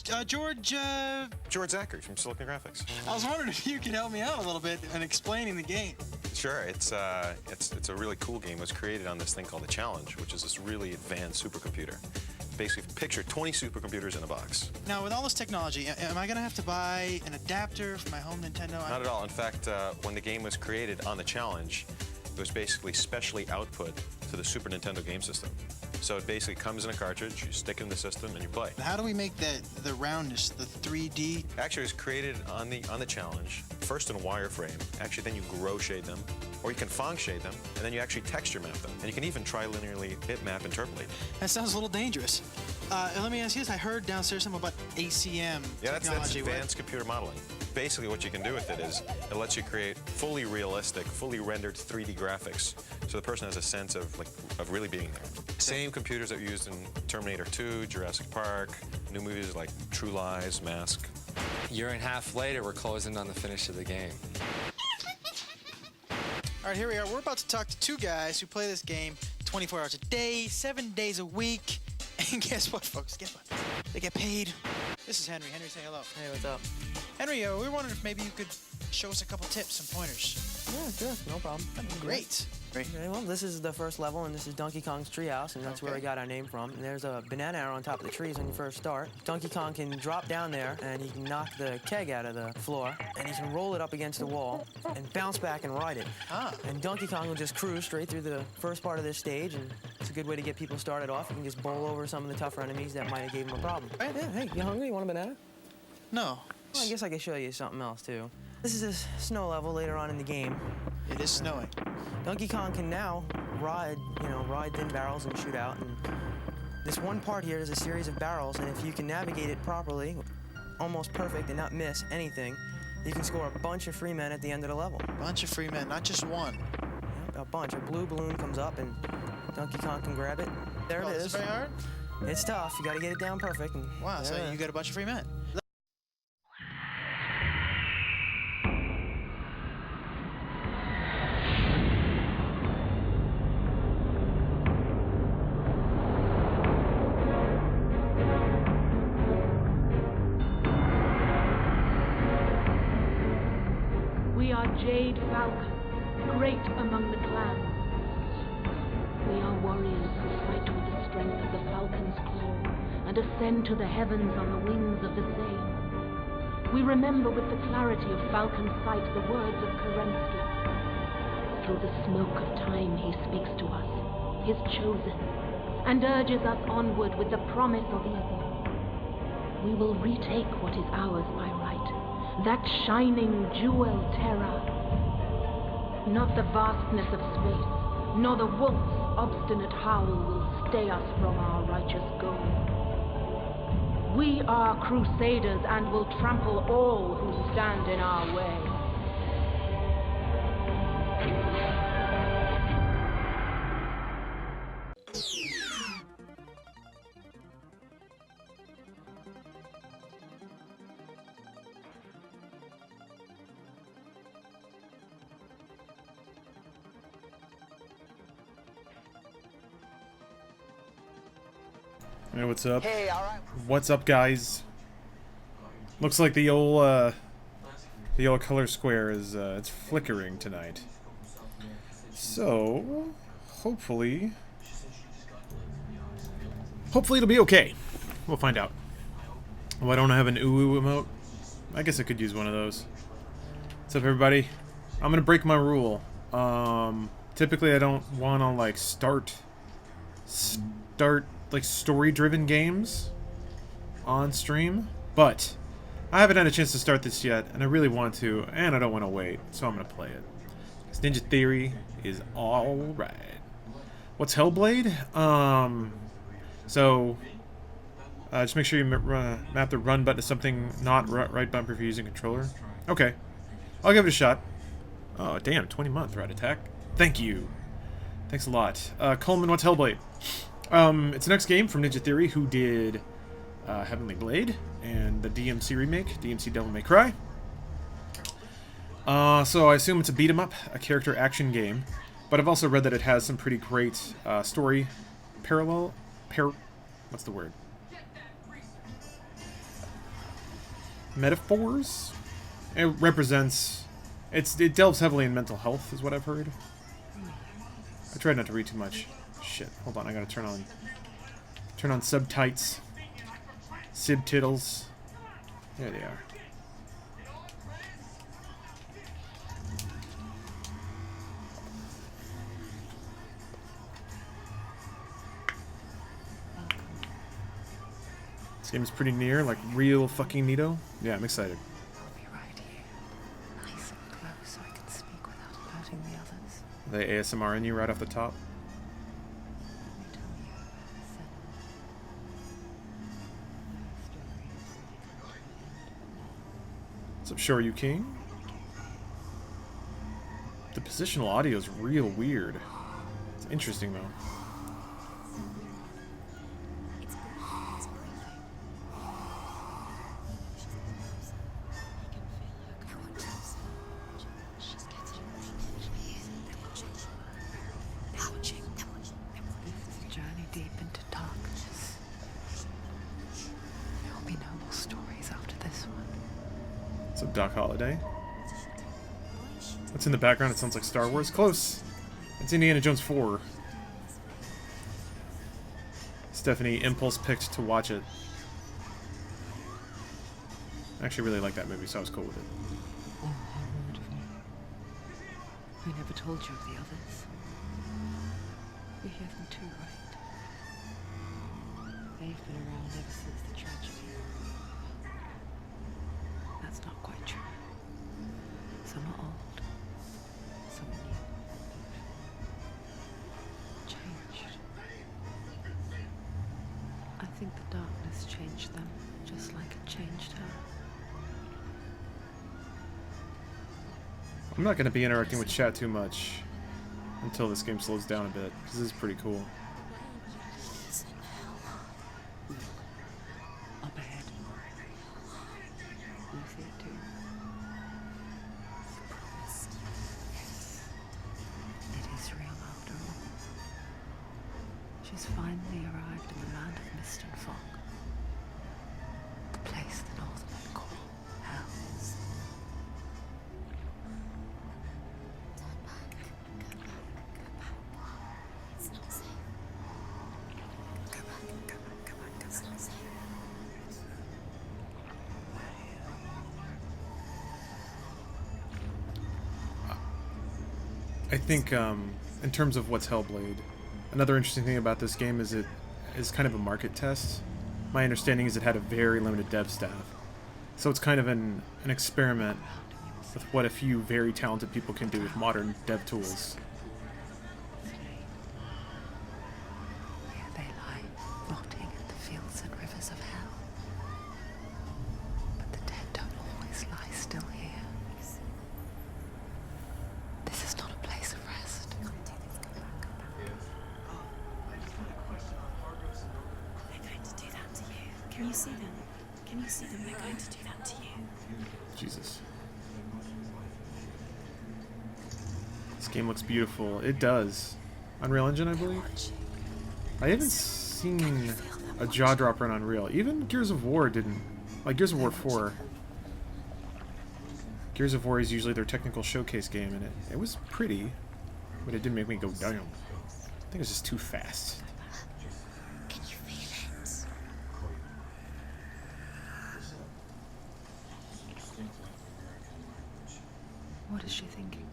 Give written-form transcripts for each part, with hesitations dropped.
George Zachary from Silicon Graphics. I was wondering if you could help me out a little bit in explaining the game. Sure, it's a really cool game. It was created on this thing called the Challenge, which is this really advanced supercomputer. Basically, picture 20 supercomputers in a was. Now, with all this technology, am I going to have to buy an adapter for my home Nintendo? Not at all. In fact, when the game was created on the Challenge, it was basically specially output to the Super Nintendo game system. So it basically comes in a cartridge, you stick it in the system, and you play. How do we make the roundness, the 3D? Actually, it was created on the Challenge, first in wireframe. Actually, then you grow shade them, or you can Phong shade them, and then you actually texture map them. And you can even trilinearly bitmap interpolate. That sounds a little dangerous. Let me ask you this. I heard downstairs something about ACM technology. That's advanced computer modeling. Basically, what you can do with it is it lets you create fully realistic, fully rendered 3D graphics, so the person has a sense of really being there. Same computers that were used in Terminator 2, Jurassic Park, new movies like True Lies, Mask. A year and a half later, we're closing on the finish of the game. All right, here we are. We're about to talk to two guys who play this game 24 hours a day, 7 days a week. And guess what, folks? Guess what? They get paid. This is Henry. Henry, say hello. Hey, what's up? Henry, we were wondering if maybe you could show us a couple tips, some pointers. Yeah, sure. No problem. Great. Okay, well, this is the first level, and this is Donkey Kong's treehouse, and that's where we got our name from. And there's a banana arrow on top of the trees when you first start. Donkey Kong can drop down there, and he can knock the keg out of the floor, and he can roll it up against the wall and bounce back and ride it. And Donkey Kong will just cruise straight through the first part of this stage, and it's a good way to get people started off. You can just bowl over some of the tougher enemies that might have gave him a problem. Right, yeah, hey, you hungry? You want a banana? No. Well, I guess I could show you something else, too. This is a snow level later on in the game. It is snowing. Donkey Kong can now ride thin barrels and shoot out. And this one part here is a series of barrels, and if you can navigate it properly, almost perfect, and not miss anything, you can score a bunch of free men at the end of the level. A bunch of free men, not just one. Yeah, a bunch. A blue balloon comes up, and Donkey Kong can grab it. There it is. It's very hard? It's tough. You got to get it down perfect. And wow, so you got a bunch of free men. We are Jade Falcon, great among the clans. We are warriors who fight with the strength of the falcon's claw and ascend to the heavens on the wings of the same. We remember with the clarity of falcon sight the words of Kerensky. Through the smoke of time he speaks to us, his chosen, and urges us onward with the promise of evil. We will retake what is ours by right, that shining jewel terror. Not the vastness of space, nor the wolf's obstinate howl will stay us from our righteous goal. We are crusaders and will trample all who stand in our way. Hey, what's up? Hey, all right. What's up, guys? Looks like the old color square is it's flickering tonight. So, hopefully it'll be okay. We'll find out. Oh, I don't have an ooh emote. I guess I could use one of those. What's up, everybody? I'm gonna break my rule. Typically I don't want to like start like story-driven games on stream, but I haven't had a chance to start this yet, and I really want to, and I don't want to wait, so I'm gonna play it. This Ninja Theory is all right. What's Hellblade? Just make sure you map the run button to something not right bumper if you're using a controller. Okay, I'll give it a shot. Oh damn, 20-month ride attack. Thank you. Thanks a lot. Coleman, what's Hellblade? It's the next game from Ninja Theory, who did Heavenly Blade and the DMC remake, DMC Devil May Cry. So I assume it's a beat-em-up, a character action game, but I've also read that it has some pretty great story what's the word? metaphors. It represents... It delves heavily in mental health, is what I've heard. I tried not to read too much. Shit, hold on, I gotta turn on subtitles. Subtitles. There they are. This game is pretty near, like real fucking neato. Yeah, I'm excited. I'll be right here, nice and close, so I can speak without alerting the others. They ASMR in you right off the top. Let me tell you a sad story has really come to an end. What's up, Shoryu King? The positional audio is real weird. It's interesting though. This is a journey deep into darkness. There will be no more stories after this one. What's up, Doc Holliday? What's in the background? It sounds like Star Wars. Close. It's Indiana Jones 4. Stephanie impulse picked to watch it. I actually really like that movie, so I was cool with it. Oh, how rude of me. I never told you of the others. You hear them too, right? They've been around ever since the tragedy. That's not quite true. Some are old, some are new. Changed. I think the darkness changed them, just like it changed her. I'm not going to be interacting with chat too much until this game slows down a bit, because this is pretty cool. Up ahead. You see it too? Yes. It is real after all. She's finally arrived in the land of mist and fog. The place the Northmen call Hell. I think, in terms of what's Hellblade, another interesting thing about this game is it is kind of a market test. My understanding is it had a very limited dev staff. So it's kind of an experiment with what a few very talented people can do with modern dev tools. Here they lie, rotting in the fields and rivers of hell. But the dead don't always lie still here. This is not a place of rest. They're going to do that to you. Can you see them? Can you see them? They're going to do that to you. Jesus. This game looks beautiful. It does. Unreal Engine, I believe? I haven't seen a jaw dropper in Unreal. Even Gears of War didn't. Like Gears of War 4. Gears of War is usually their technical showcase game, and it was pretty, but it didn't make me go down. I think it's just too fast. Can you feel it? What is she thinking?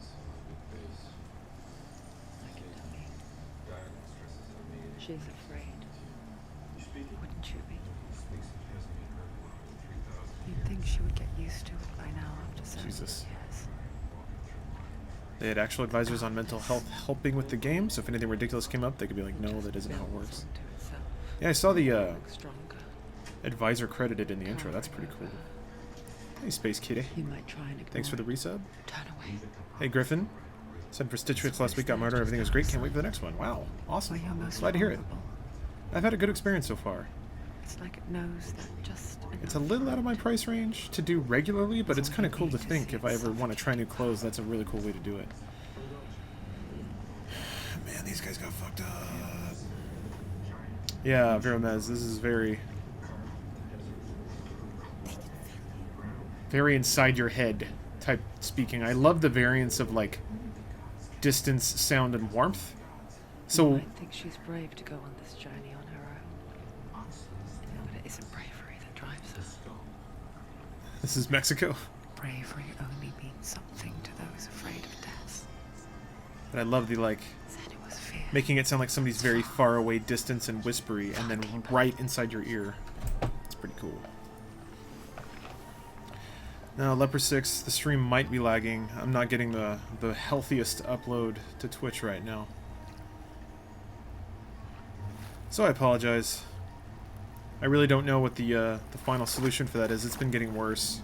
She's afraid. Wouldn't you be? You'd think she would get used to it by now after so Jesus. many years. They had actual advisors on mental health helping with the game, so if anything ridiculous came up, they could be like, no, that isn't how it works. Builds onto itself, Yeah, I saw the stronger. advisor credited in the intro. That's pretty cool. Hey, Space Kitty. You might try and ignore Thanks for the it. resub. Turn away. Hey, Griffin. Said for Stitch Fix last week, got murdered. Everything was great. Can't wait for the next one. Wow. Awesome. Where you're most Glad to hear it. vulnerable. I've had a good experience so far. It's like it knows that just It's a enough. little out of my price range to do regularly, but it's kind of cool to think if I ever want to try new clothes, that's a really cool way to do it. Man, these guys got fucked up. Yeah, Veromez, this is very... very inside your head type speaking. I love the variance of like distance, sound, and warmth. So I think she's brave to go on this journey on her own. But it isn't bravery that drives her. this is Mexico. Bravery only means something to those afraid of death. But I love the like Said it was fear. making it sound like somebody's very far away, distance, and whispery, and then right inside your ear. It's pretty cool. Now, Leper 6, the stream might be lagging. I'm not getting the healthiest upload to Twitch right now. So I apologize. I really don't know what the final solution for that is. It's been getting worse.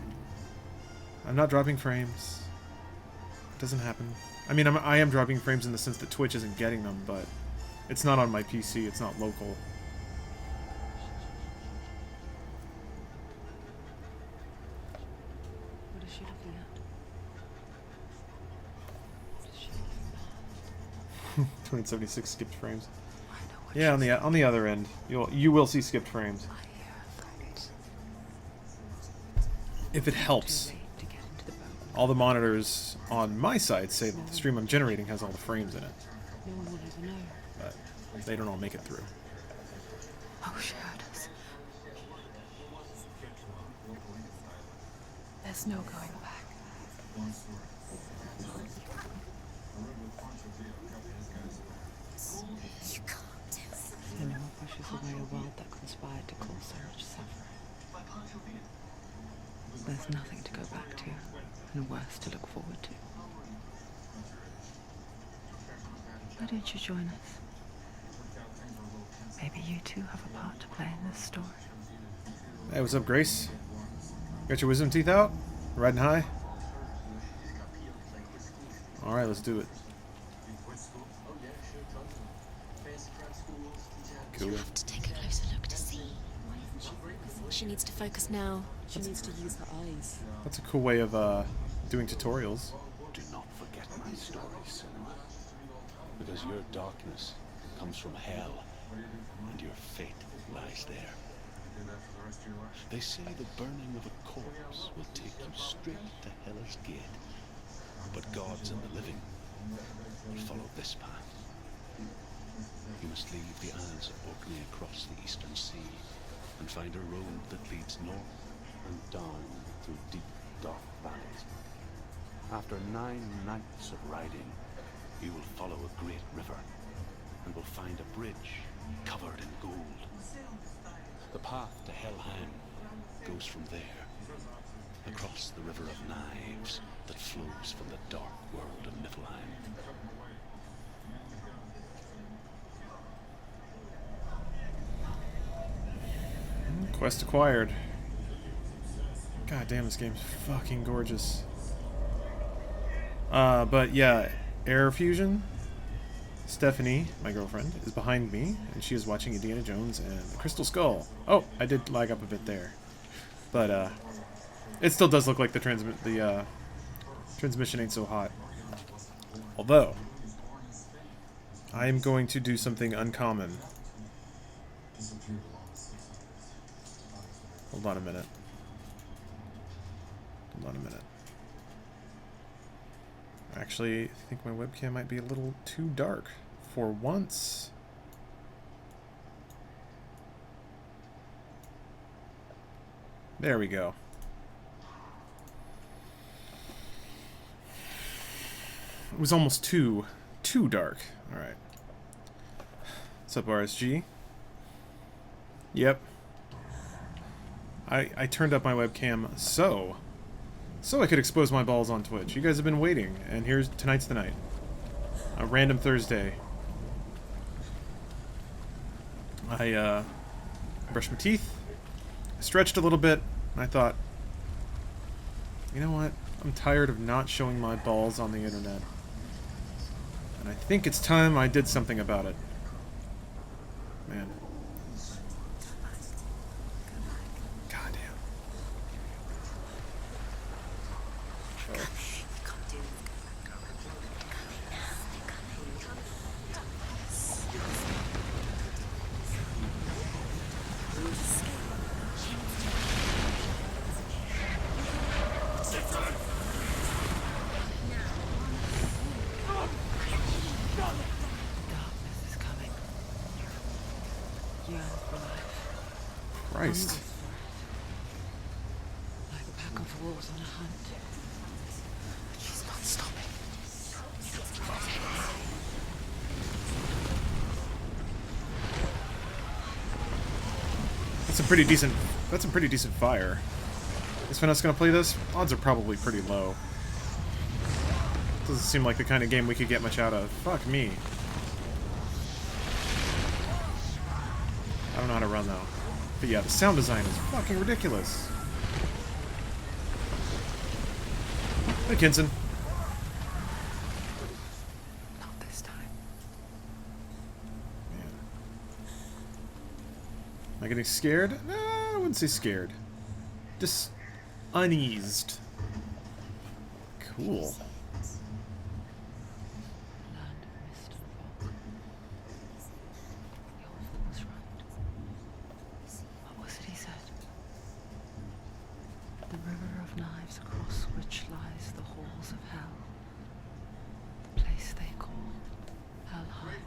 I'm not dropping frames. It doesn't happen. I mean, I am dropping frames in the sense that Twitch isn't getting them, but it's not on my PC. It's not local. What is she looking at? What is she looking at? 276 skipped frames. I know what Yeah, she's on the other end, you will see skipped frames. I hear her thoughts. If it helps. Too late to get into the boat. All the monitors on my side say that the stream I'm generating has all the frames in it, No one will ever know. but they don't all make it through. Oh, she heard us. There's no going back. You can't do it. The Noah pushes away a world that conspired to cause so much suffering. There's nothing to go back to, and worse to look forward to. Why don't you join us? Maybe you too have a part to play in this story. Hey, what's up, Grace? Got your wisdom teeth out? Riding high? Alright, let's do it. Cool. You have to take a closer look to see. She needs to focus now. She needs to use her eyes. That's a cool way of doing tutorials. Do not forget my story, Cinema. Because your darkness comes from hell, and your fate lies there. They say the burning of a corpse will take you straight to Hellas Gate. But gods and the living will follow this path. You must leave the Isles of Orkney across the eastern sea and find a road that leads north and down through deep, dark valleys. After 9 nights of riding, you will follow a great river and will find a bridge covered in gold. The path to Helheim goes from there, across the River of Knives that flows from the dark world of Niflheim. Quest acquired. God damn, this game's fucking gorgeous. But yeah, Air Fusion. Stephanie, my girlfriend, is behind me, and she is watching Indiana Jones and the Crystal Skull. Oh, I did lag up a bit there. But, it still does look like the transmission ain't so hot. Although, I am going to do something uncommon. Hold on a minute. Hold on a minute. Actually, I think my webcam might be a little too dark for once. There we go. It was almost too dark. Alright. What's up, RSG? Yep. I turned up my webcam so I could expose my balls on Twitch. You guys have been waiting, and tonight's the night. A random Thursday. I brushed my teeth, stretched a little bit, and I thought, you know what? I'm tired of not showing my balls on the internet. And I think it's time I did something about it. Man. Goddamn. pack of wolves on a hunt. She's not stopping. That's a pretty decent. That's a pretty decent fire. Is Finesse gonna play this? Odds are probably pretty low. Doesn't seem like the kind of game we could get much out of. Fuck me. I don't know how to run though. But yeah, the sound design is fucking ridiculous. Hey, Kinson. Not this time. Man. Am I getting scared? No, I wouldn't say scared. Just uneased. Cool. Land of mist and fog. The old fool was right. What was it he said? The river of knives across which lies the halls of hell. The place they call Helheim.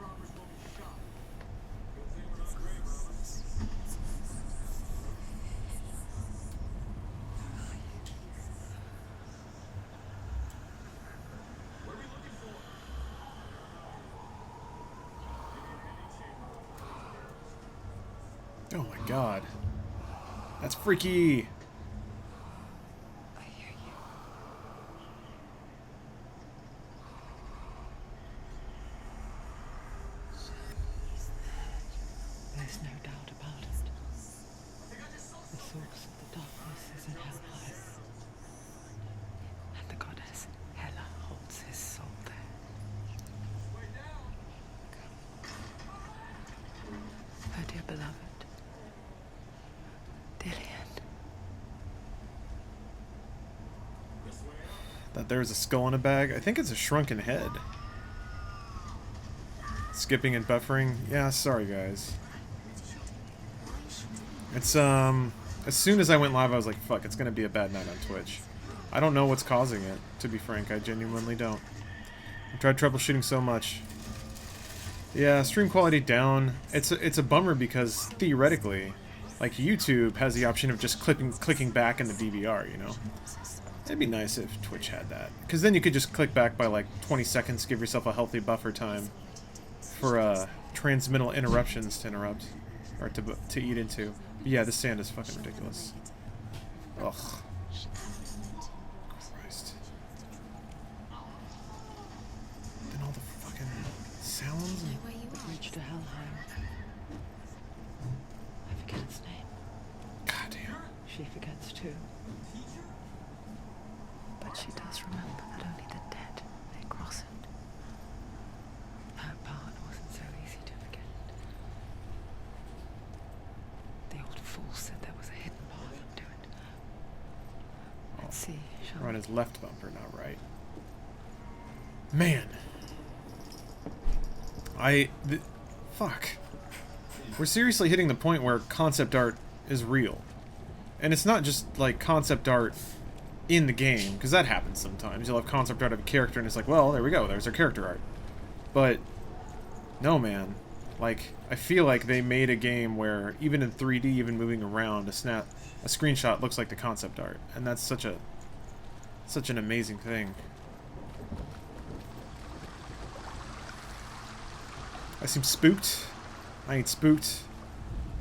Oh my god. That's freaky. I hear you. There's no doubt about it. The source of the darkness is in Helheim. And the goddess Hela holds his soul there. Her dear beloved. Dillian. That there's a skull in a bag. I think it's a shrunken head. Skipping and buffering. Yeah, sorry guys. It's as soon as I went live I was like, fuck, it's gonna be a bad night on Twitch. I don't know what's causing it, to be frank. I genuinely don't. I've tried troubleshooting so much. Yeah, stream quality down. It's a bummer because theoretically, like YouTube has the option of just clicking back in the DVR, you know? It'd be nice if Twitch had that. Because then you could just click back by like 20 seconds, give yourself a healthy buffer time for transmittal interruptions to interrupt. Or to eat into. But yeah, this sand is fucking ridiculous. Ugh. Christ. Then all the fucking sounds and... The bridge to Helheim. I forget its name. Goddamn. She forgets too. But she does remember that only the dead may cross it. That part wasn't so easy to forget. The old fool said there was a hidden path up to it. Let's see, shall We're on we? his left bumper, not right. Man. Fuck. We're seriously hitting the point where concept art is real. And it's not just, like, concept art in the game, because that happens sometimes. You'll have concept art of a character, and it's like, well, there we go, there's our character art. But, no, man. Like, I feel like they made a game where, even in 3D, even moving around, a screenshot looks like the concept art. And that's such an amazing thing. I seem spooked. I ain't spooked.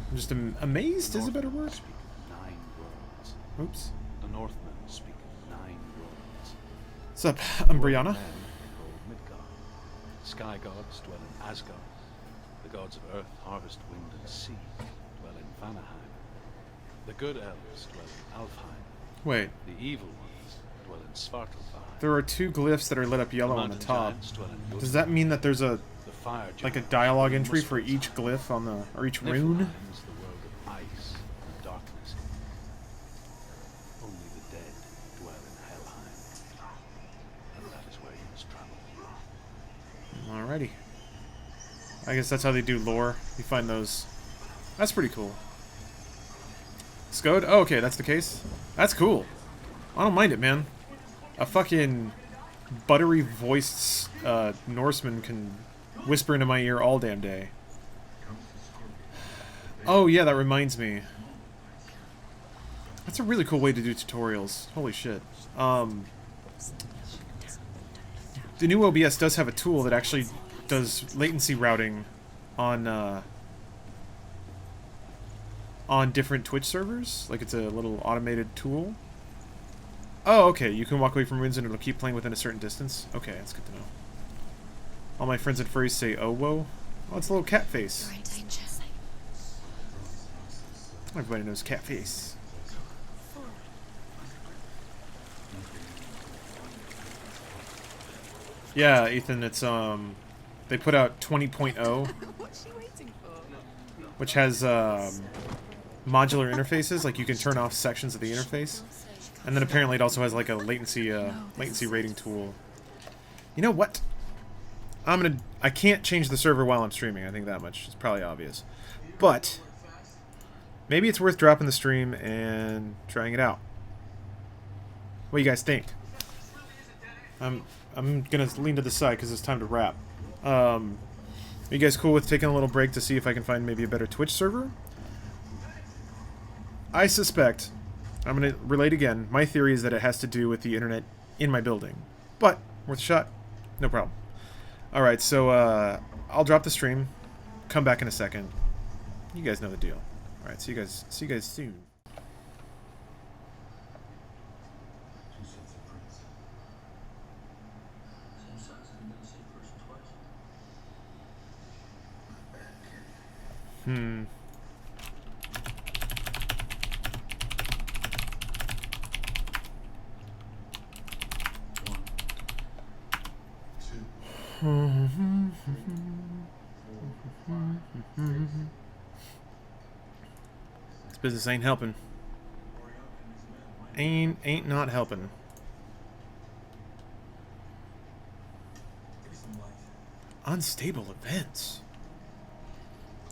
I'm just amazed is a better word. Speak 9 worlds. Oops. The Northmen speak 9 worlds. What's up, Umbriana? Men called Midgard. Sky gods dwell in Asgard. The gods of earth, harvest, wind, and sea dwell in Vanaheim. The good elves dwell in Alfheim. Wait, The evil ones dwell in Svartalfheim. there are 2 glyphs that are lit up yellow on the mountain top. giants dwell in Does that mean that there's a the fire like a giants dialogue dwell in entry for Muspelheim. each glyph on the or each Niflheim rune? is the world of ice and darkness. Only the dead dwell in Helheim. And that is where you must travel. Alrighty. I guess that's how they do lore. You find those. That's pretty cool. Scode? Oh, okay, that's the case. That's cool. I don't mind it, man. A fucking buttery voiced Norseman can whisper into my ear all damn day. Oh yeah, that reminds me. That's a really cool way to do tutorials. Holy shit. The new OBS does have a tool that actually does latency routing on different Twitch servers. Like, it's a little automated tool. Oh, okay. You can walk away from runes and it'll keep playing within a certain distance. Okay, that's good to know. All my friends and furries say, oh, whoa. Oh, it's a little cat face. Everybody knows cat face. Yeah, Ethan, it's, they put out 20.0, which has, modular interfaces. Like, you can turn off sections of the interface. And then apparently it also has, like, a latency rating tool. You know what? I can't change the server while I'm streaming, I think that much. It's probably obvious. But maybe it's worth dropping the stream and trying it out. What do you guys think? I'm gonna lean to the side because it's time to wrap. Are you guys cool with taking a little break to see if I can find maybe a better Twitch server? I suspect, I'm gonna relate again, my theory is that it has to do with the internet in my building. But, worth a shot? No problem. Alright, so I'll drop the stream, come back in a second. You guys know the deal. Alright, see you guys soon. This business ain't helping. Ain't not helping. Unstable events.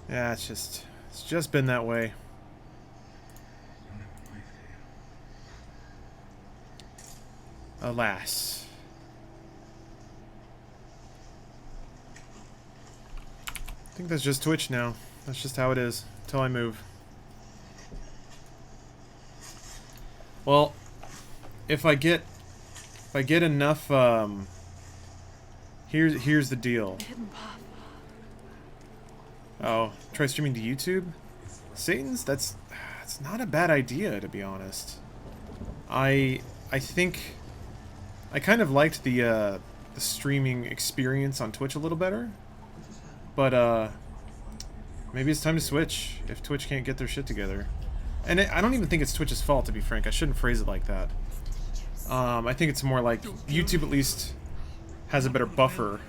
Yeah, it's just been that way. Alas. I think that's just Twitch now. That's just how it is until I move. Well, if I get enough here's the deal. Oh, try streaming to YouTube? Satan's? That's not a bad idea, to be honest. I think I kind of liked the streaming experience on Twitch a little better. But maybe it's time to switch if Twitch can't get their shit together. And I don't even think it's Twitch's fault, to be frank. I shouldn't phrase it like that. I think it's more like YouTube at least has a better buffer.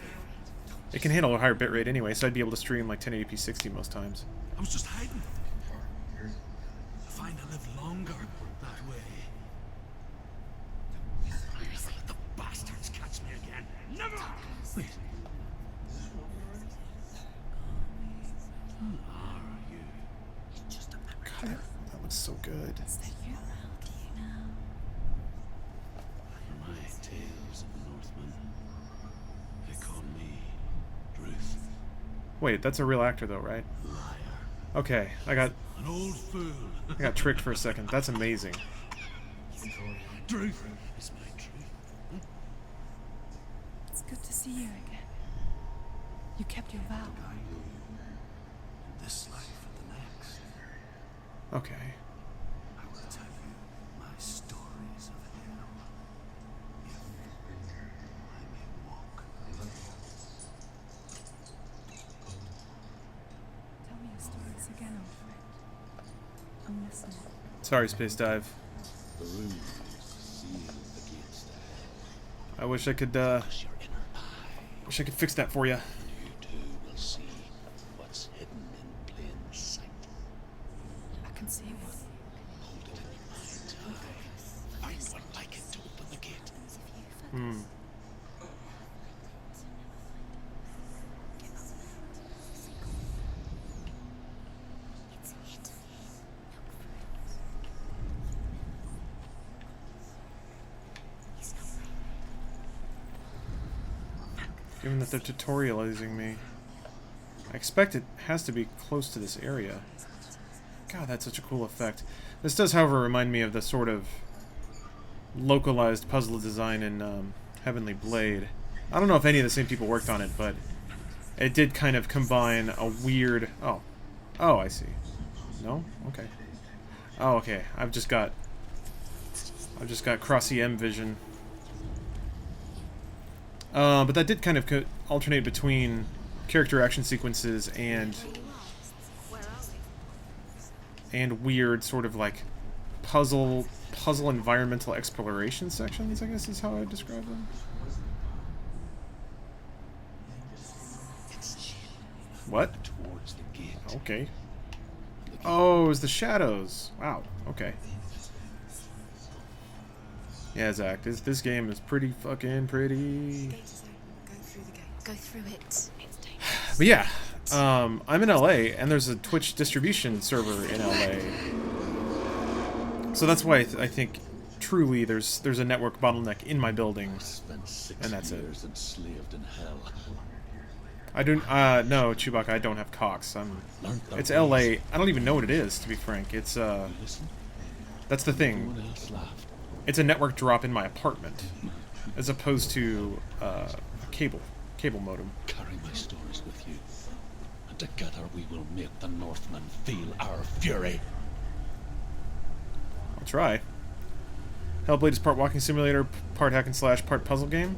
It can handle a higher bitrate anyway, so I'd be able to stream like 1080p 60 most times. I was just hiding. I find I live longer that way. Let the bastards catch me again. Never! Wait. Who are you? God, that looks so good. My tales of the Northmen. They call me Ruth. Wait, that's a real actor though, right? Liar. Okay, I got An old fool. tricked for a second. That's amazing. Truth is my truth. It's good to see you again. You kept your vow. In this life and the next, Okay. I will tell you my stories of hell. If I may walk. Tell me your stories again, old friend. I'm listening. Sorry, Space Dive. The runes sealed the gates to hell. I wish I could Close your inner eye, fix that for you. and you too will see what's hidden in plain sight. I can see what. Hold it in your mind's eye. Find one like it to open the gate. Given that they're tutorializing me, I expect it has to be close to this area. God, that's such a cool effect. This does, however, remind me of the sort of localized puzzle design in Heavenly Blade. I don't know if any of the same people worked on it, but it did kind of combine a weird... Oh, I see. No? Okay. Oh, okay. I've just got cross EM vision. But that did kind of alternate between character action sequences and weird sort of like puzzle environmental exploration sections, I guess is how I would describe them. What? Towards the gate. Okay. Oh, it was the shadows. Wow. Okay. Yeah, Zach, this game is pretty fucking pretty. Go through the gate. Go through it. It's dangerous. But yeah, I'm in LA, and there's a Twitch distribution server in LA. So that's why I think truly there's a network bottleneck in my building, and that's it. Enslaved in hell. I don't. No, Chewbacca, I don't have Cox. It's LA. I don't even know what it is, to be frank. It's that's the thing. It's a network drop in my apartment, as opposed to a cable modem. Carry my stories with you, and together we will make the Northmen feel our fury. I'll try. Hellblade is part walking simulator, part hack and slash, part puzzle game.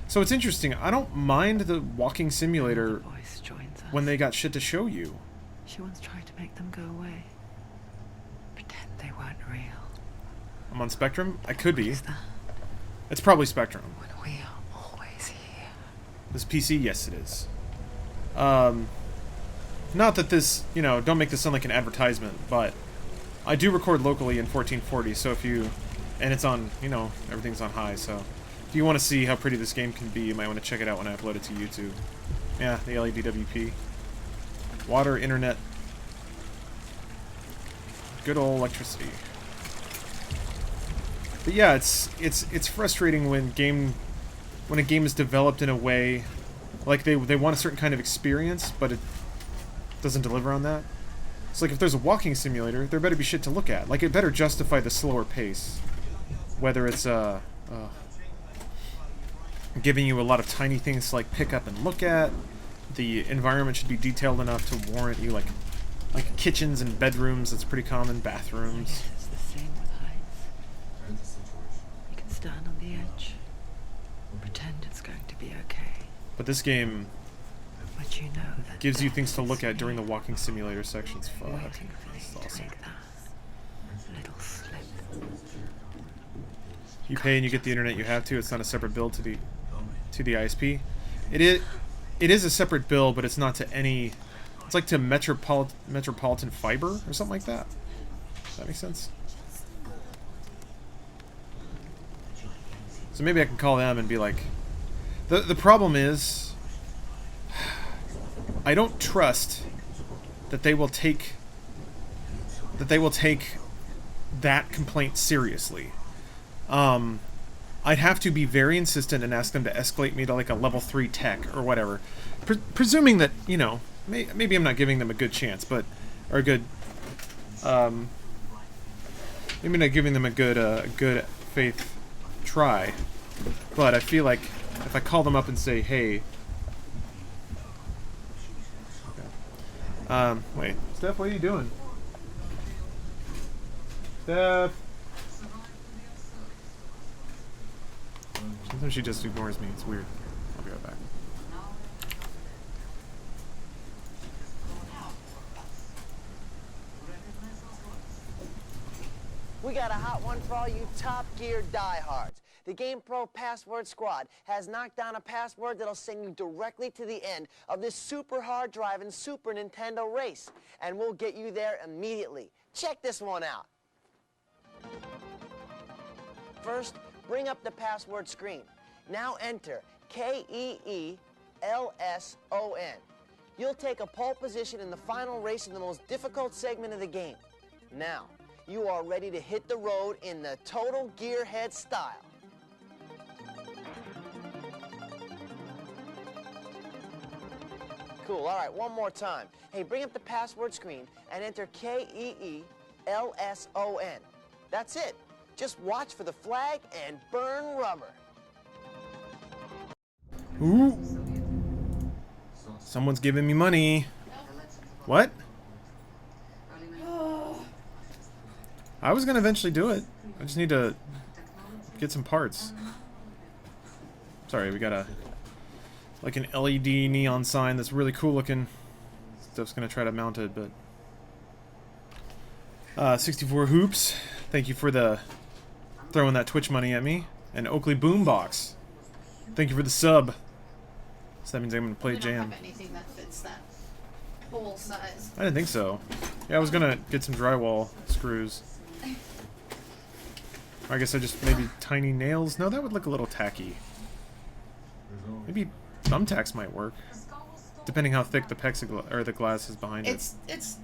So it's interesting. I don't mind the walking simulator Voice joins us. when they got shit to show you. She once tried to make them go away. Pretend they weren't real. I'm on Spectrum? I could be. Is that It's probably Spectrum. when we are always here? This PC? Yes, it is. Not that this, don't make this sound like an advertisement, but I do record locally in 1440, so if you... And it's on, everything's on high, so... If you want to see how pretty this game can be, you might want to check it out when I upload it to YouTube. Yeah, the LEDWP. Water, internet. Good old electricity. But yeah, it's frustrating when a game is developed in a way like they want a certain kind of experience, but it doesn't deliver on that. It's like if there's a walking simulator, there better be shit to look at. Like it better justify the slower pace, whether it's giving you a lot of tiny things to like pick up and look at. The environment should be detailed enough to warrant you like kitchens and bedrooms. That's pretty common. Bathrooms. It's the same with heights. You can stand on the edge, pretend it's going to be okay, But this game but you know that gives you death things to is look at during the near, walking simulator sections. Fuck. waiting for This is you to awesome. take that little slip. You pay and you get the internet you have to. It's not a separate bill to the ISP. It is a separate bill, but it's not to any. It's like to Metropolitan Fiber or something like that. Does that make sense? So maybe I can call them and be like, the problem is, I don't trust that they will take that complaint seriously. I'd have to be very insistent and ask them to escalate me to like a level 3 tech or whatever, presuming that maybe I'm not giving them a good chance, maybe not giving them a good faith try. But I feel like if I call them up and say, hey, wait, Steph, what are you doing? Steph. Sometimes she just ignores me. It's weird. I'll be right back. We got a hot one for all you Top Gear diehards. The GamePro Password Squad has knocked down a password that'll send you directly to the end of this super hard driving Super Nintendo race. And we'll get you there immediately. Check this one out. First, bring up the password screen. Now enter KEELSON. You'll take a pole position in the final race in the most difficult segment of the game. Now, you are ready to hit the road in the total gearhead style. Cool. All right, one more time. Hey, bring up the password screen and enter KEELSON. That's it. Just watch for the flag and burn rubber. Ooh. Someone's giving me money. What? I was gonna eventually do it. I just need to get some parts. Sorry, we got a like an LED neon sign that's really cool looking. Stuff's gonna try to mount it, but 64 hoops. Thank you for the throwing that Twitch money at me. And Oakley Boombox. Thank you for the sub. So that means I'm gonna play Jam. Don't have anything that fits that hole size. I didn't think so. Yeah, I was gonna get some drywall screws. I guess I just maybe tiny nails. No, that would look a little tacky. Maybe thumbtacks might work, depending how thick the plexiglass or the glass is behind it. It's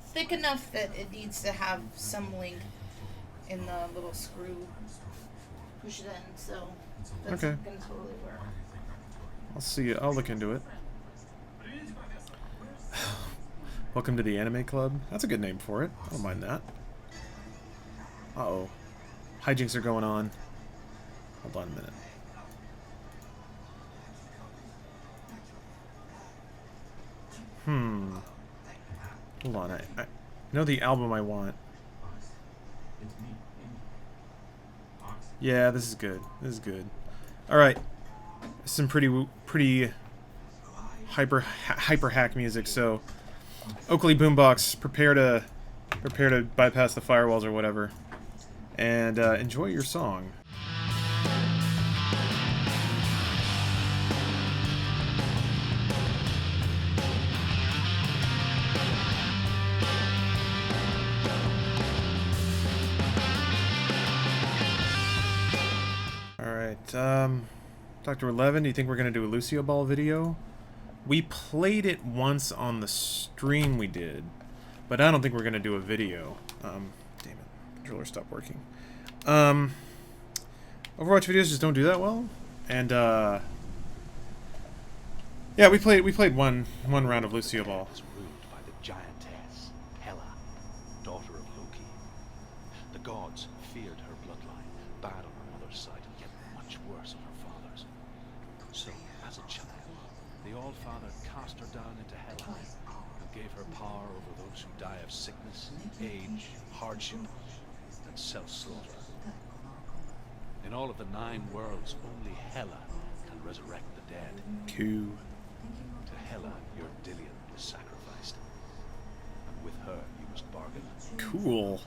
thick enough that it needs to have some length in the little screw push it in, so that's Okay. gonna totally work. I'll see. I'll look into it. Welcome to the Anime Club. That's a good name for it. I don't mind that. Uh-oh. Hijinks are going on. Hold on a minute. Hold on. I know the album I want. Yeah, this is good. This is good. All right. Some pretty hyper hack music. So, Oakley Boombox, prepare to bypass the firewalls or whatever, and enjoy your song. All right. Dr. 11, do you think we're going to do a Lucio Ball video? We played it once on the stream we did, but I don't think we're going to do a video. Damn it. Controller stopped working. Overwatch videos just don't do that well. And, yeah, we played one round of Lucio Ball. Was ruled by the giantess, Hela, daughter of Loki. The gods feared her bloodline, bad on her mother's side, and yet much worse on her father's. So, as a child, the All-Father cast her down into Hela and gave her power over those who die of sickness, age, hardship, and self-slaughter. In all of the 9 worlds, only Hela can resurrect the dead. Cool. To Hela, your Dillion was sacrificed. And with her, you must bargain. Cool.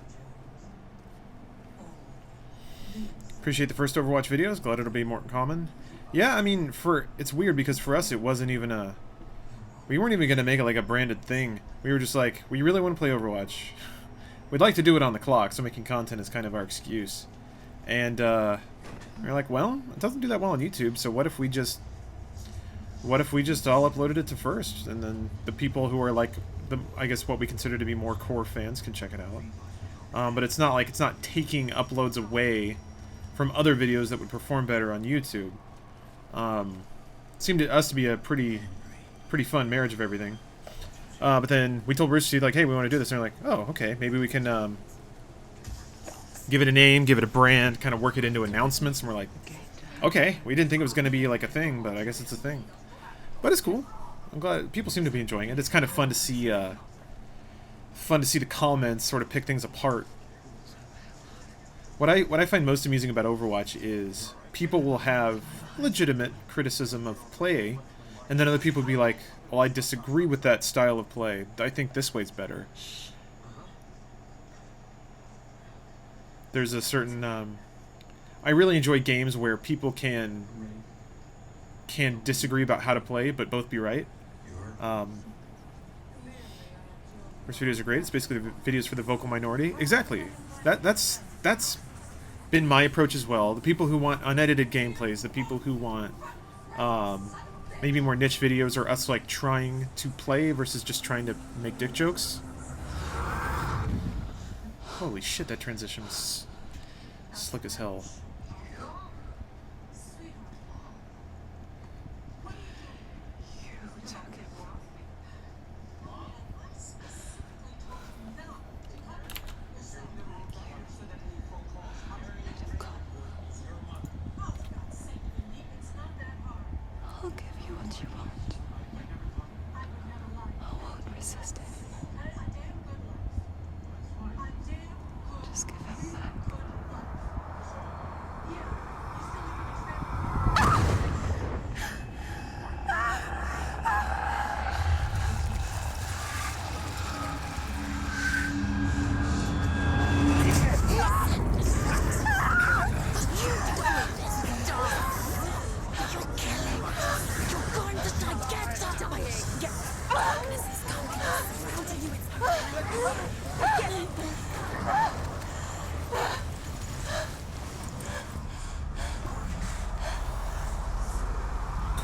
Appreciate the first Overwatch videos. Glad it'll be more common. Yeah, I mean, it's weird because for us it wasn't even a... We weren't even going to make it like a branded thing. We were just like, we really want to play Overwatch. We'd like to do it on the clock, so making content is kind of our excuse. And we're like, well, it doesn't do that well on YouTube, so what if we just all uploaded it to first, and then the people who are like I guess what we consider to be more core fans can check it out. But it's not taking uploads away from other videos that would perform better on YouTube. Seemed to us to be a pretty fun marriage of everything. But then we told Rooster Teeth, like, hey, we want to do this, and they're like, oh, okay, maybe we can give it a name, give it a brand, kind of work it into announcements, and we're like, okay, we didn't think it was going to be like a thing, but I guess it's a thing. But it's cool. I'm glad people seem to be enjoying it. It's kind of fun to see the comments sort of pick things apart. What I find most amusing about Overwatch is people will have legitimate criticism of play, and then other people will be like, well, I disagree with that style of play. I think this way's better. There's a certain... I really enjoy games where people can disagree about how to play, but both be right. First videos are great. It's basically the videos for the vocal minority. Exactly. That's been my approach as well. The people who want unedited gameplays, the people who want maybe more niche videos, or us like trying to play versus just trying to make dick jokes. Holy shit, that transition was slick as hell.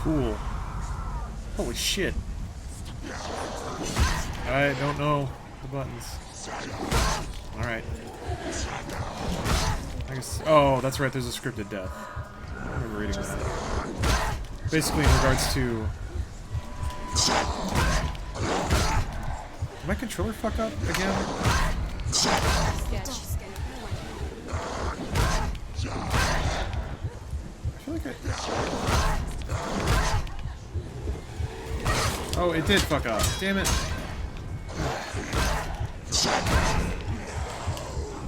Cool. Holy shit. I don't know the buttons. Alright. I guess. Oh, that's right, there's a scripted death. I remember reading that. Basically, in regards to. Did my controller fuck up again? I feel like I. Oh, it did fuck up. Damn it.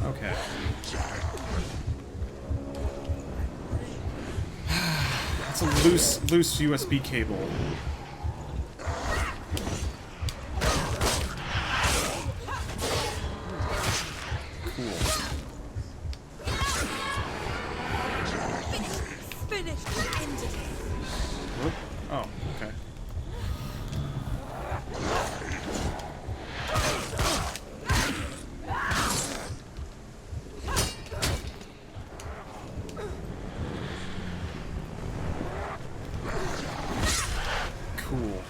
Okay. That's a loose USB cable. Cool. Whoop. Oh, okay. Cool.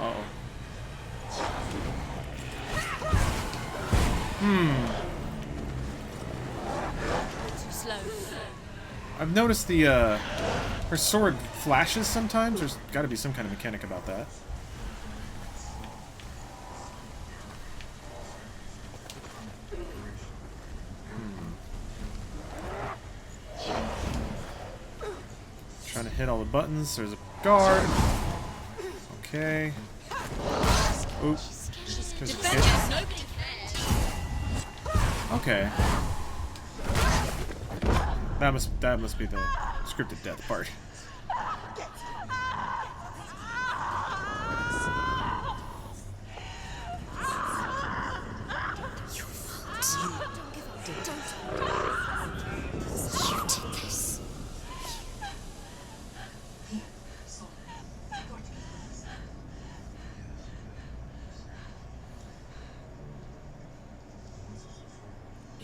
Uh-oh. Too slow. I've noticed the, her sword flashes sometimes. There's gotta be some kind of mechanic about that. Trying to hit all the buttons. There's a guard. Okay. Oops. There's a hit. Okay. That must be the scripted death part.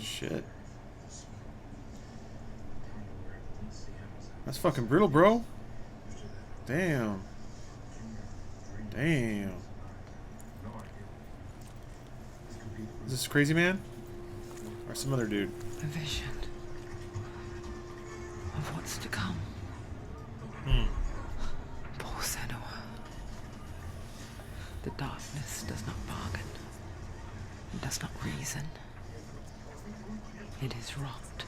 Shit. That's fucking brutal, bro. Damn. Damn. Is this Crazy Man? Or some other dude? A vision of what's to come. Poor Senua. The darkness does not bargain. It does not reason. It is rot.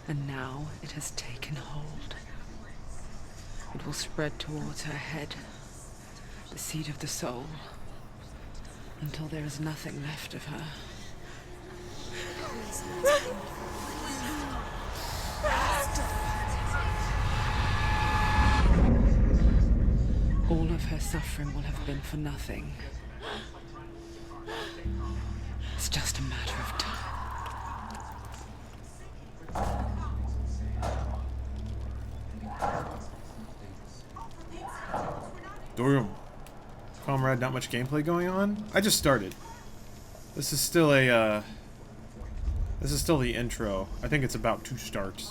And now it has taken hold. It will spread towards her head, the seat of the soul, until there is nothing left of her. All of her suffering will have been for nothing. It's just a matter of time. Damn. Comrade, not much gameplay going on? I just started. This is still a, this is still the intro. I think it's about to start.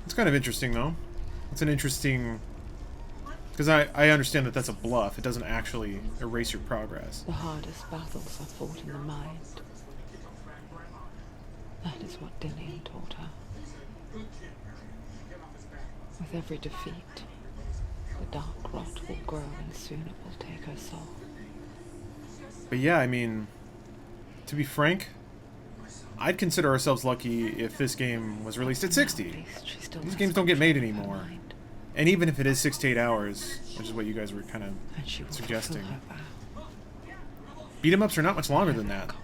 It's kind of interesting, though. It's an interesting... Because I understand that that's a bluff. It doesn't actually erase your progress. The hardest battles are fought in the mind. That is what Dillian taught her. With every defeat, the dark rot will grow and soon it will take her soul. But yeah, I mean, to be frank, I'd consider ourselves lucky if this game was released at 60. These games don't get made anymore. And even if it is 6 to 8 hours, which is what you guys were kind of suggesting, beat 'em ups are not much longer than that.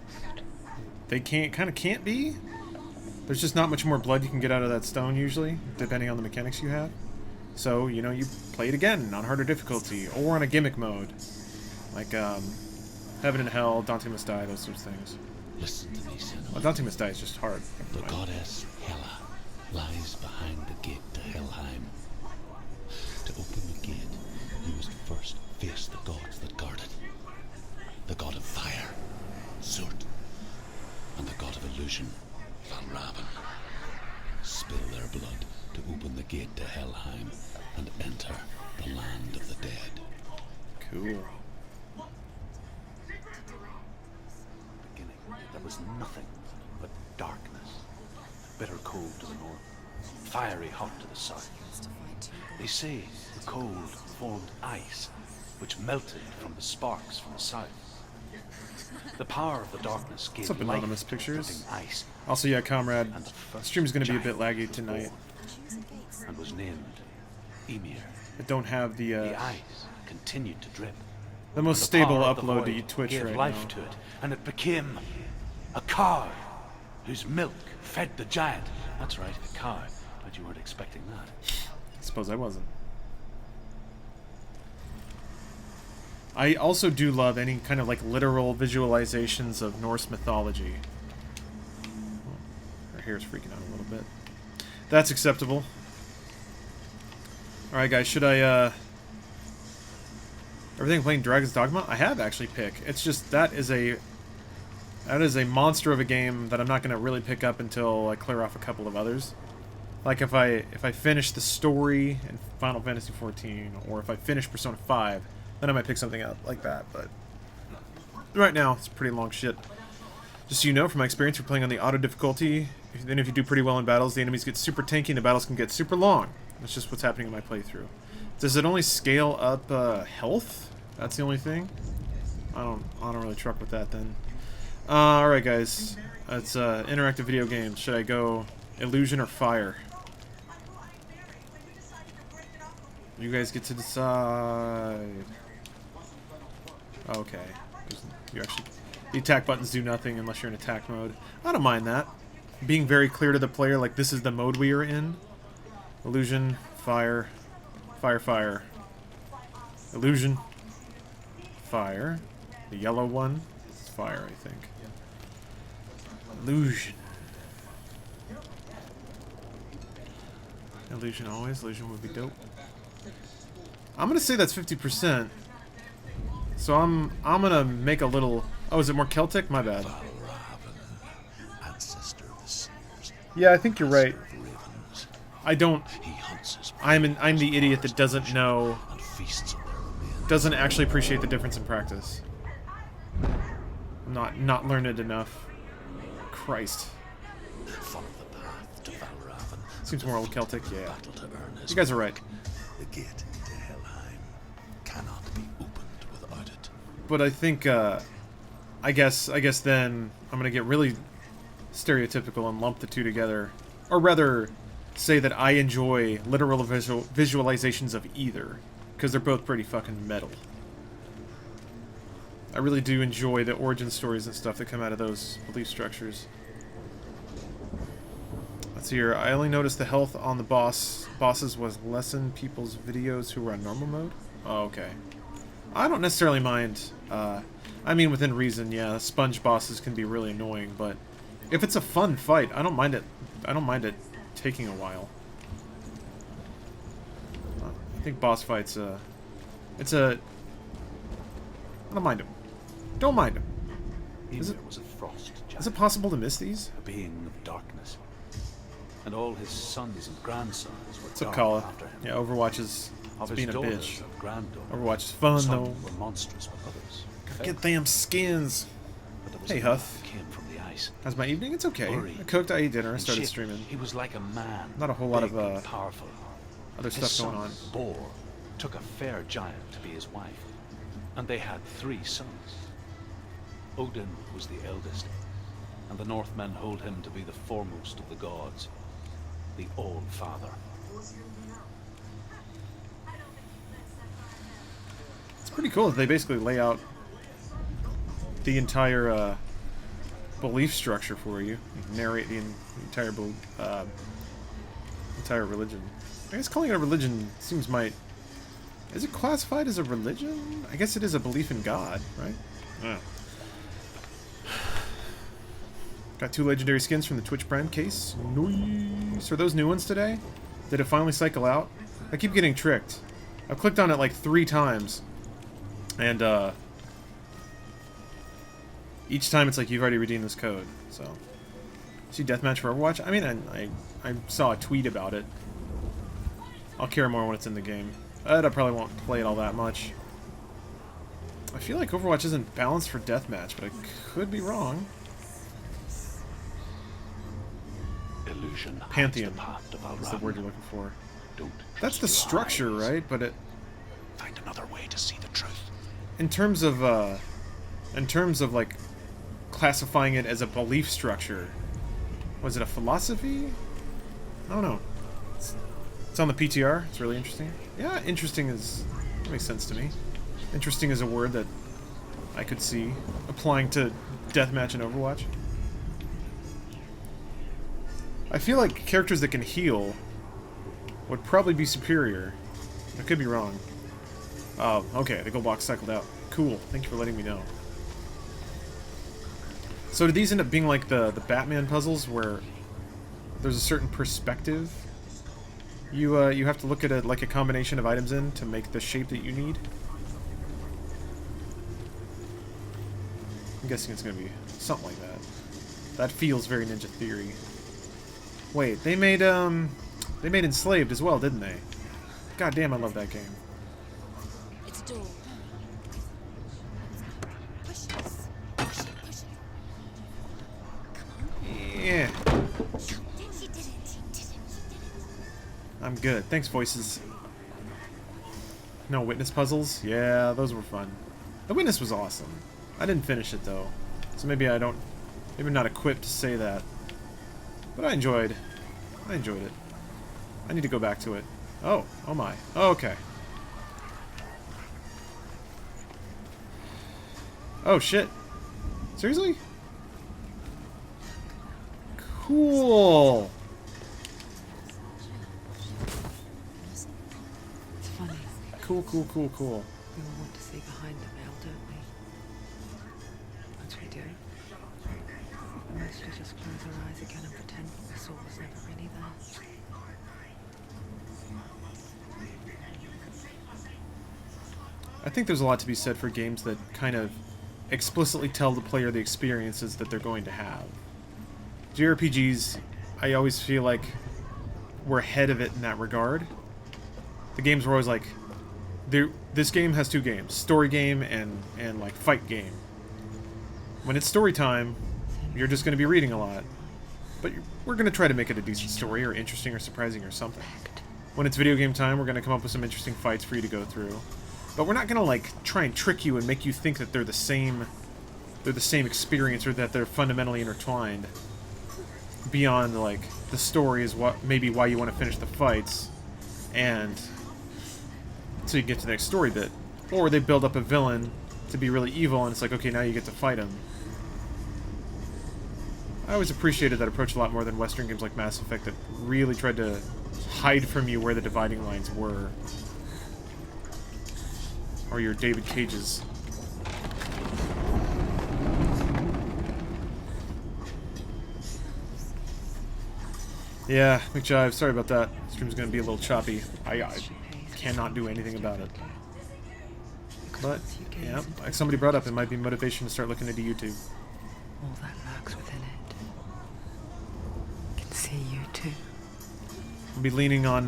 They can't be. There's just not much more blood you can get out of that stone usually, depending on the mechanics you have. So, you play it again on harder difficulty or on a gimmick mode, like Heaven and hell, Dante must die, those sorts of things. Listen to me, Senua. Well, Dante must die is just hard. The goddess Hela lies behind the gate to Helheim. To open the gate, you must first face the gods that guard it. The god of fire, Surt, and the god of illusion, Valravn. Spill their blood to open the gate to Helheim and enter the land of the dead. Cool. Beginning, there was nothing but darkness. Bitter cold to the north, fiery hot to the south. They say the cold formed ice, which melted from the sparks from the south. The power of the darkness gave What's up, life Anonymous to Pictures? dripping ice. Also, yeah, comrade. And the first Stream's gonna be a bit giant laggy was tonight. born and was named Ymir. I don't have the ice continued to drip. the most The stable power of the upload to void Twitch gave right life now. to it, and it became a cow whose milk fed the giant. That's right, a cow. But you weren't expecting that. I suppose I wasn't. I also do love any kind of like literal visualizations of Norse mythology. Oh, our hair's freaking out a little bit. That's acceptable. Alright guys, should I everything playing Dragon's Dogma? I have actually picked. It's just that is a monster of a game that I'm not gonna really pick up until I clear off a couple of others. Like if I finish the story in Final Fantasy XIV, or if I finish Persona 5, then I might pick something up like that, but right now it's pretty long shit. Just so you know, from my experience, you're playing on the auto difficulty, then if you do pretty well in battles, the enemies get super tanky and the battles can get super long. That's just what's happening in my playthrough. Does it only scale up health? That's the only thing? I don't really truck with that then. Alright guys, it's interactive video games. Should I go illusion or fire? You guys get to decide. Okay. The attack buttons do nothing unless you're in attack mode. I don't mind that. Being very clear to the player, like this is the mode we are in. Illusion, fire, fire, fire. Illusion, fire. The yellow one is fire, I think. Illusion. Illusion always. Illusion would be dope. I'm gonna say that's 50%. So I'm gonna make a little. Oh, is it more Celtic? My bad. Yeah, I think you're right. I don't. I'm the idiot that doesn't know. Doesn't actually appreciate the difference in practice. I'm not learned enough. Christ. Seems more old Celtic. Yeah. You guys are right. The gate to Helheim cannot be opened without it. But I think, I guess then I'm gonna get really stereotypical and lump the two together, or rather, say that I enjoy literal visualizations of either, because they're both pretty fucking metal. I really do enjoy the origin stories and stuff that come out of those belief structures. Let's see here. I only noticed the health on the bosses was less in people's videos who were on normal mode. Oh, okay. I don't necessarily mind. I mean, within reason, yeah. Sponge bosses can be really annoying, but if it's a fun fight, I don't mind it. I don't mind it taking a while. I think boss fights. I don't mind them. Don't mind them. Is it possible to miss these? A being of darkness. And all his sons and grandsons were What's up, dark Kala? after him. Yeah, Overwatch is Of his being a daughters bitch. and granddaughters, Overwatch is fun some though. were monstrous, but others Get them skins. But there was Hey another Huff. that came from the ice. How's my evening? It's okay. Furry I cooked, I ate dinner, I and started shape. streaming. He was like a man. Not a whole lot big of and powerful. other His stuff going son, on. Bor, took a fair giant to be his wife, and they had 3 sons. Odin was the eldest, and the Northmen hold him to be the foremost of the gods, the All-Father. It's pretty cool that they basically lay out the entire belief structure for you. Narrate the entire entire religion. I guess calling it a religion seems Is it classified as a religion? I guess it is a belief in God, right? Got 2 legendary skins from the Twitch Prime case. Nice. Are those new ones today? Did it finally cycle out? I keep getting tricked. I've clicked on it like 3 times. And, each time it's like, you've already redeemed this code. So, see Deathmatch for Overwatch? I mean, I saw a tweet about it. I'll care more when it's in the game. But I probably won't play it all that much. I feel like Overwatch isn't balanced for Deathmatch, but I could be wrong. Illusion Pantheon is is the word you're looking for. Don't That's the structure, right? But it... find another way to see the truth. In terms of, like, classifying it as a belief structure, was it a philosophy? I don't know. It's on the PTR. It's really interesting. Yeah, interesting is... that makes sense to me. Interesting is a word that I could see applying to Deathmatch and Overwatch. I feel like characters that can heal would probably be superior. I could be wrong. Oh, okay, the gold box cycled out. Cool, thank you for letting me know. So do these end up being like the Batman puzzles where there's a certain perspective you have to look at like a combination of items in to make the shape that you need? I'm guessing it's gonna be something like that. That feels very Ninja Theory. Wait, they made Enslaved as well, didn't they? God damn, I love that game. It's a door. Push this. Push it, push it. Come on. Yeah. She did it. I'm good. Thanks, voices. No witness puzzles? Yeah, those were fun. The witness was awesome. I didn't finish it though, so maybe maybe I'm not equipped to say that. But I enjoyed it. I need to go back to it. Oh my. Okay. Oh shit. Seriously? Cool. It's funny. Cool. We all want to see behind the veil, don't we? Once we do, we mostly just close our eyes again and pretend what we saw was never really there. I think there's a lot to be said for games that kind of explicitly tell the player the experiences that they're going to have. JRPGs, I always feel like we're ahead of it in that regard. The games were always like, this game has 2 games, story game and like fight game. When it's story time, you're just going to be reading a lot. But we're going to try to make it a decent story or interesting or surprising or something. When it's video game time, we're going to come up with some interesting fights for you to go through. But we're not going to like try and trick you and make you think that they're the same experience or that they're fundamentally intertwined. Beyond like the story is what maybe why you want to finish the fights and so you get to the next story bit. Or they build up a villain to be really evil and it's like, okay, now you get to fight him. I always appreciated that approach a lot more than Western games like Mass Effect that really tried to hide from you where the dividing lines were. Or your David Cages. Yeah, McJive, sorry about that. Stream's gonna be a little choppy. I cannot do anything about it. But, yeah, like somebody brought up, it might be motivation to start looking into YouTube. All that lurks within it. Can see you too. I'll be leaning on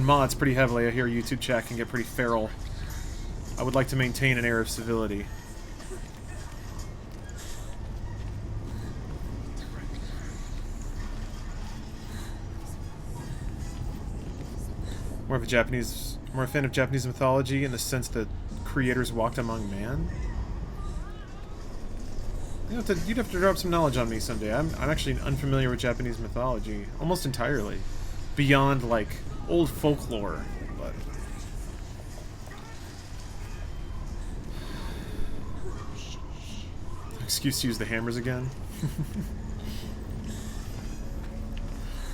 mods pretty heavily. I hear YouTube chat can get pretty feral. I would like to maintain an air of civility. More a fan of Japanese mythology in the sense that creators walked among man. You'd have to drop some knowledge on me someday. I'm actually unfamiliar with Japanese mythology almost entirely, beyond like old folklore. But excuse to use the hammers again.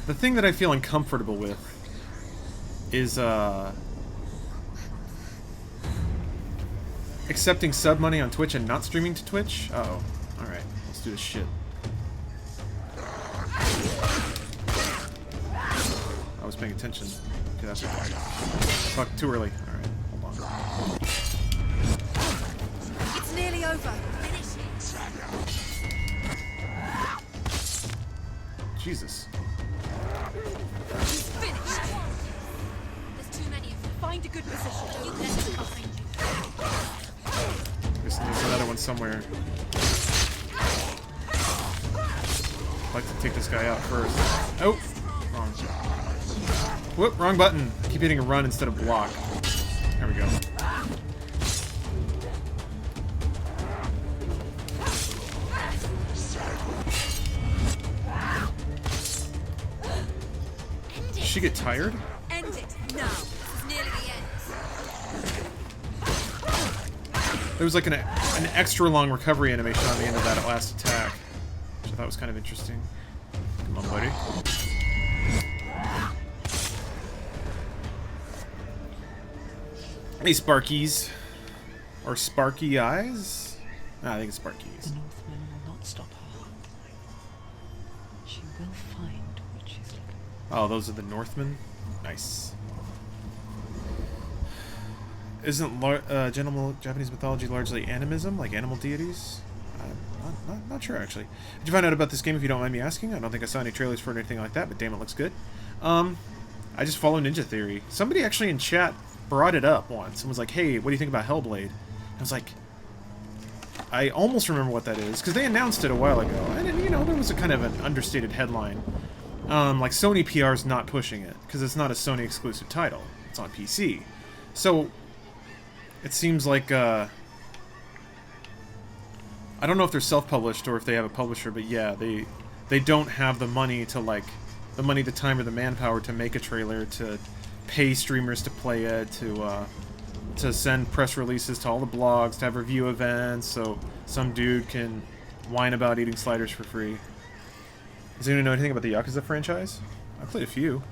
The thing that I feel uncomfortable with is accepting sub money on Twitch and not streaming to Twitch? Uh-oh. Alright, let's do this shit. I was paying attention. Okay, that's okay. Fuck, too early. Alright, hold on. It's nearly over. Finish it. Jesus. He's finished. There's too many of them. Find a good position. You let them behind you. There's another one somewhere. I'd like to take this guy out first. Oh! Wrong. Whoop, wrong button. I keep hitting a run instead of block. There we go. Did she get tired? End it now. This is nearly the end. There was like an extra long recovery animation on the end of that last attack, which I thought was kind of interesting. Come on, buddy. Hey, Sparkies. Or Sparky Eyes? Ah, I think it's Sparkies. The Northmen will not stop her. She will find what she's looking for. Oh, those are the Northmen? Nice. Isn't Japanese mythology largely animism, like animal deities? Not sure, actually. Did you find out about this game, if you don't mind me asking? I don't think I saw any trailers for it or anything like that, but damn, it looks good. I just follow Ninja Theory. Somebody actually in chat brought it up once and was like, hey, what do you think about Hellblade? I was like, I almost remember what that is, because they announced it a while ago, and you know, there was a kind of an understated headline. Like, Sony PR's not pushing it, because it's not a Sony exclusive title. It's on PC. So, it seems like, I don't know if they're self-published or if they have a publisher, but yeah, they don't have the money to, like, the time, or the manpower to make a trailer, to pay streamers to play it, to send press releases to all the blogs, to have review events, so some dude can whine about eating sliders for free. Does anyone know anything about the Yakuza franchise? I've played a few.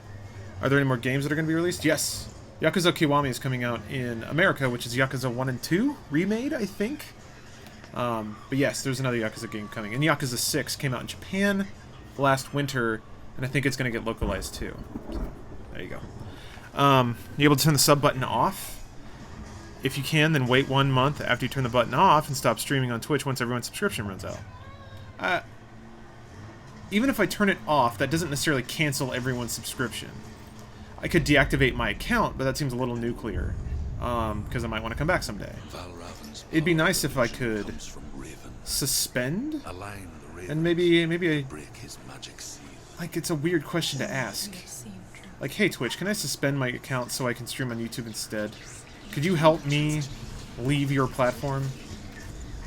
Are there any more games that are going to be released? Yes! Yakuza Kiwami is coming out in America, which is Yakuza 1 and 2 remade, I think. But yes, there's another Yakuza game coming. And Yakuza 6 came out in Japan last winter, and I think it's going to get localized too. So, there you go. You able to turn the sub button off? If you can, then wait 1 month after you turn the button off and stop streaming on Twitch once everyone's subscription runs out. Even if I turn it off, that doesn't necessarily cancel everyone's subscription. I could deactivate my account, but that seems a little nuclear, because I might want to come back someday. It'd be nice if I could suspend, and maybe like, it's a weird question to ask. Like, hey Twitch, can I suspend my account so I can stream on YouTube instead? Could you help me leave your platform?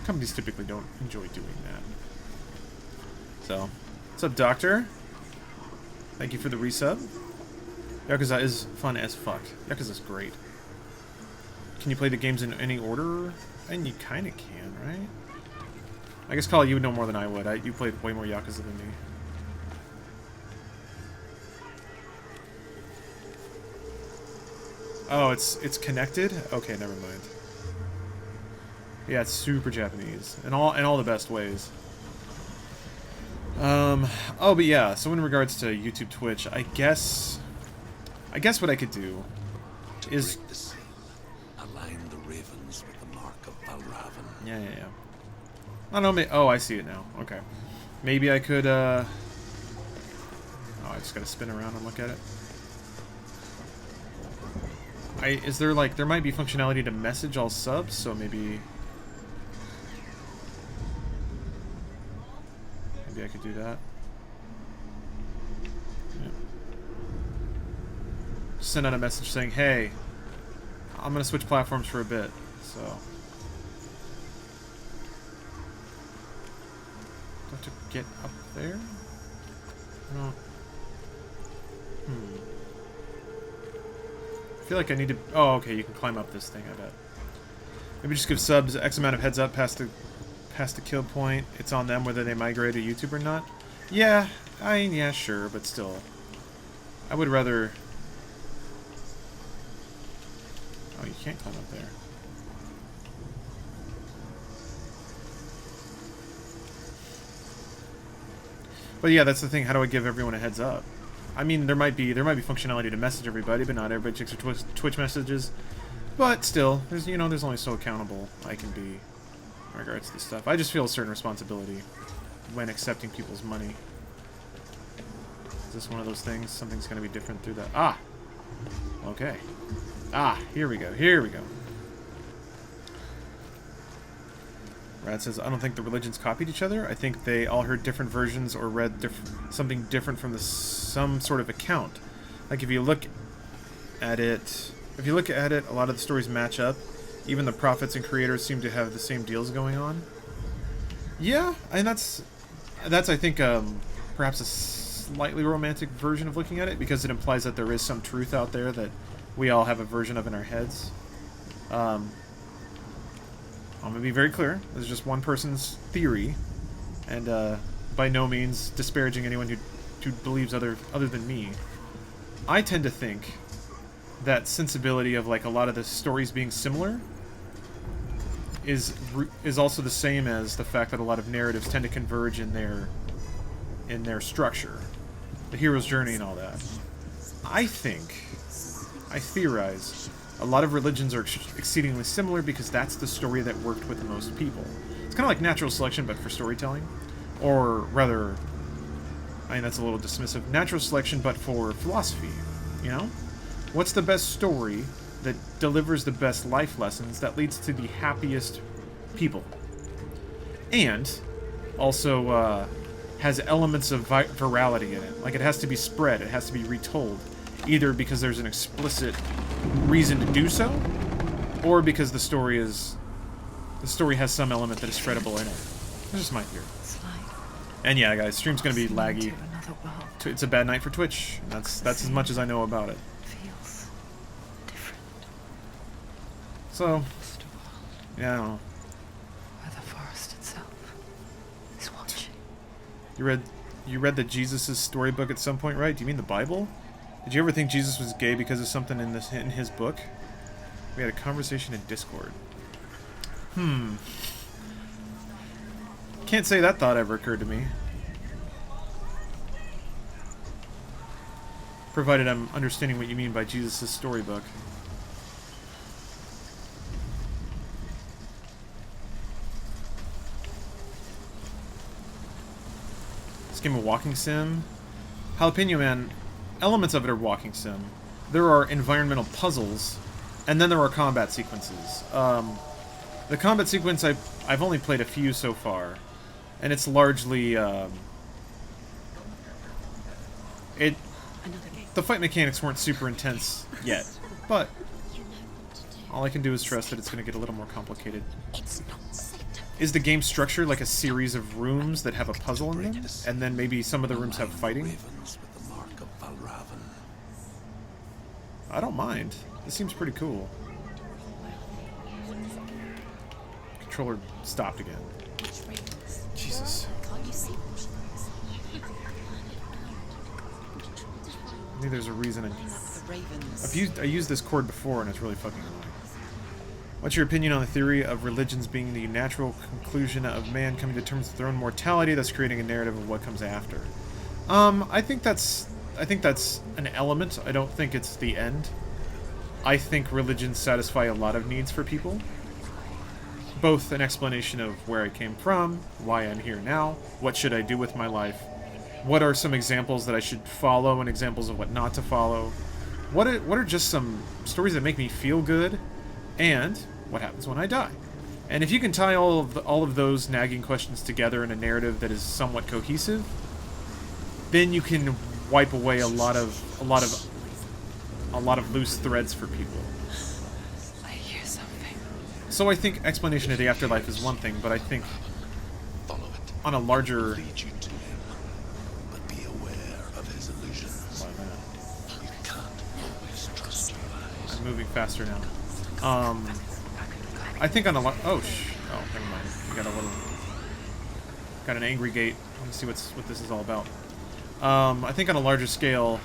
Companies typically don't enjoy doing that. So, what's up, Doctor? Thank you for the resub. Yakuza is fun as fuck. Yakuza's great. Can you play the games in any order? And you kind of can, right? I guess, Carl, you would know more than I would. You played way more Yakuza than me. Oh, it's connected? Okay, never mind. Yeah, it's super Japanese. In all the best ways. Oh, but yeah, so in regards to YouTube, Twitch, I guess what I could do is align the ravens with the mark of Valravan. Yeah. I don't know, oh, I see it now. Okay. Maybe I could, oh, I just gotta spin around and look at it. Is there, like, there might be functionality to message all subs, so maybe I could do that. Yeah. Send out a message saying, hey, I'm gonna switch platforms for a bit, so. Do I have to get up there? No. I feel like I need to. Oh, okay. You can climb up this thing, I bet. Maybe just give subs X amount of heads up past the kill point. It's on them whether they migrate to YouTube or not. Yeah, yeah, sure, but still, I would rather. Oh, you can't climb up there. But yeah, that's the thing. How do I give everyone a heads up? I mean, there might be functionality to message everybody, but not everybody checks their Twitch messages. But still, there's only so accountable I can be in regards to this stuff. I just feel a certain responsibility when accepting people's money. Is this one of those things? Something's going to be different through that. Ah! Okay. Ah, here we go. Here we go. Brad says, I don't think the religions copied each other. I think they all heard different versions or read something different from some sort of account. Like if you look at it, a lot of the stories match up. Even the prophets and creators seem to have the same deals going on. Yeah, and that's I think perhaps a slightly romantic version of looking at it, because it implies that there is some truth out there that we all have a version of in our heads. I'm going to be very clear. This is just one person's theory, and by no means disparaging anyone who believes other than me. I tend to think that sensibility of like a lot of the stories being similar is also the same as the fact that a lot of narratives tend to converge in their structure, the hero's journey and all that. I theorize a lot of religions are exceedingly similar because that's the story that worked with the most people. It's kind of like natural selection, but for storytelling. Or rather, I mean, that's a little dismissive. Natural selection, but for philosophy, you know? What's the best story that delivers the best life lessons that leads to the happiest people? And also has elements of virality in it. Like, it has to be spread, it has to be retold. Either because there's an explicit reason to do so, or because the story has some element that is spreadable in it. That's just my theory. And yeah, guys, stream's gonna be laggy. It's a bad night for Twitch. That's as much as I know about it. So, yeah, I don't know. Where the forest itself is watching. You read the Jesus' storybook at some point, right? Do you mean the Bible? Did you ever think Jesus was gay because of something in his book? We had a conversation in Discord. Can't say that thought ever occurred to me. Provided I'm understanding what you mean by Jesus' storybook. This game a walking sim? Jalapeno Man, elements of it are walking sim. There are environmental puzzles, and then there are combat sequences. The combat sequence, I've only played a few so far, and it's largely, the fight mechanics weren't super intense yet, but all I can do is trust that it's going to get a little more complicated. Is the game structured like a series of rooms that have a puzzle in them, and then maybe some of the rooms have fighting? I don't mind. This seems pretty cool. Controller stopped again. Jesus. I think there's a reason I used this chord before and it's really fucking annoying. What's your opinion on the theory of religions being the natural conclusion of man coming to terms with their own mortality, thus creating a narrative of what comes after? I think that's an element. I don't think it's the end. I think religions satisfy a lot of needs for people. Both an explanation of where I came from, why I'm here now, what should I do with my life, what are some examples that I should follow and examples of what not to follow, what are just some stories that make me feel good, and what happens when I die. And if you can tie all of those nagging questions together in a narrative that is somewhat cohesive, then you can wipe away a lot of loose threads for people. I hear something. So I think explanation of the afterlife is one thing, but I think on a larger Lead you to him, but be aware of his illusions. You can't always trust your eyes. I'm moving faster now. I think on a oh, never mind. We got an angry gate. Let's see what this is all about. I think on a larger scale.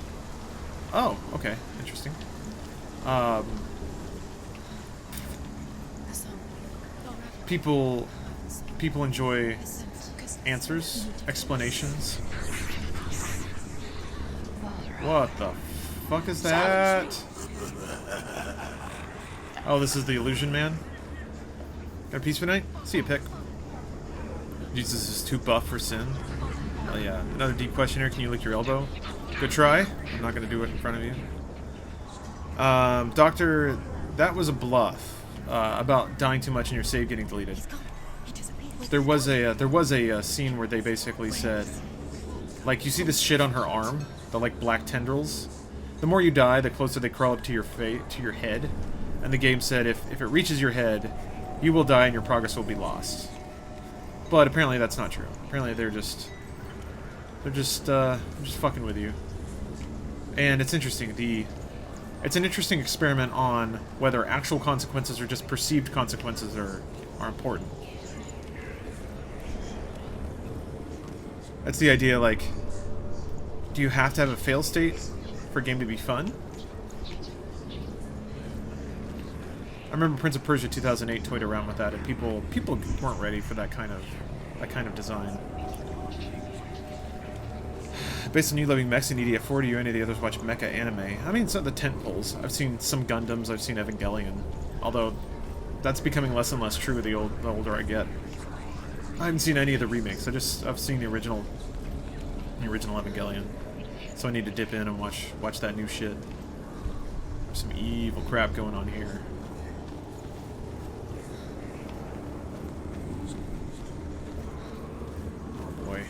Oh, okay, interesting. People enjoy answers, explanations, What the fuck is that? Oh, this is the Illusion Man. Got a peaceful night? See you, Pick. Jesus is too buff for sin. Oh yeah. Another deep question here. Can you lick your elbow? Good try. I'm not going to do it in front of you. Doctor, that was a bluff about dying too much and your save getting deleted. There was a scene where they basically said, like, you see this shit on her arm, the like black tendrils. The more you die, the closer they crawl up to your head. And the game said if it reaches your head, you will die and your progress will be lost. But apparently that's not true. Apparently they're just fucking with you. And it's interesting. It's an interesting experiment on whether actual consequences or just perceived consequences are important. That's the idea, like, do you have to have a fail state for a game to be fun? I remember Prince of Persia 2008 toyed around with that, and people weren't ready for that kind of design. Based on you loving mechs and EDF4, do you or any of the others watch mecha anime? I mean, some of the tentpoles. I've seen some Gundams, I've seen Evangelion. Although, that's becoming less and less true the older I get. I haven't seen any of the remakes. I've seen the original Evangelion. So I need to dip in and watch that new shit. There's some evil crap going on here. Oh boy.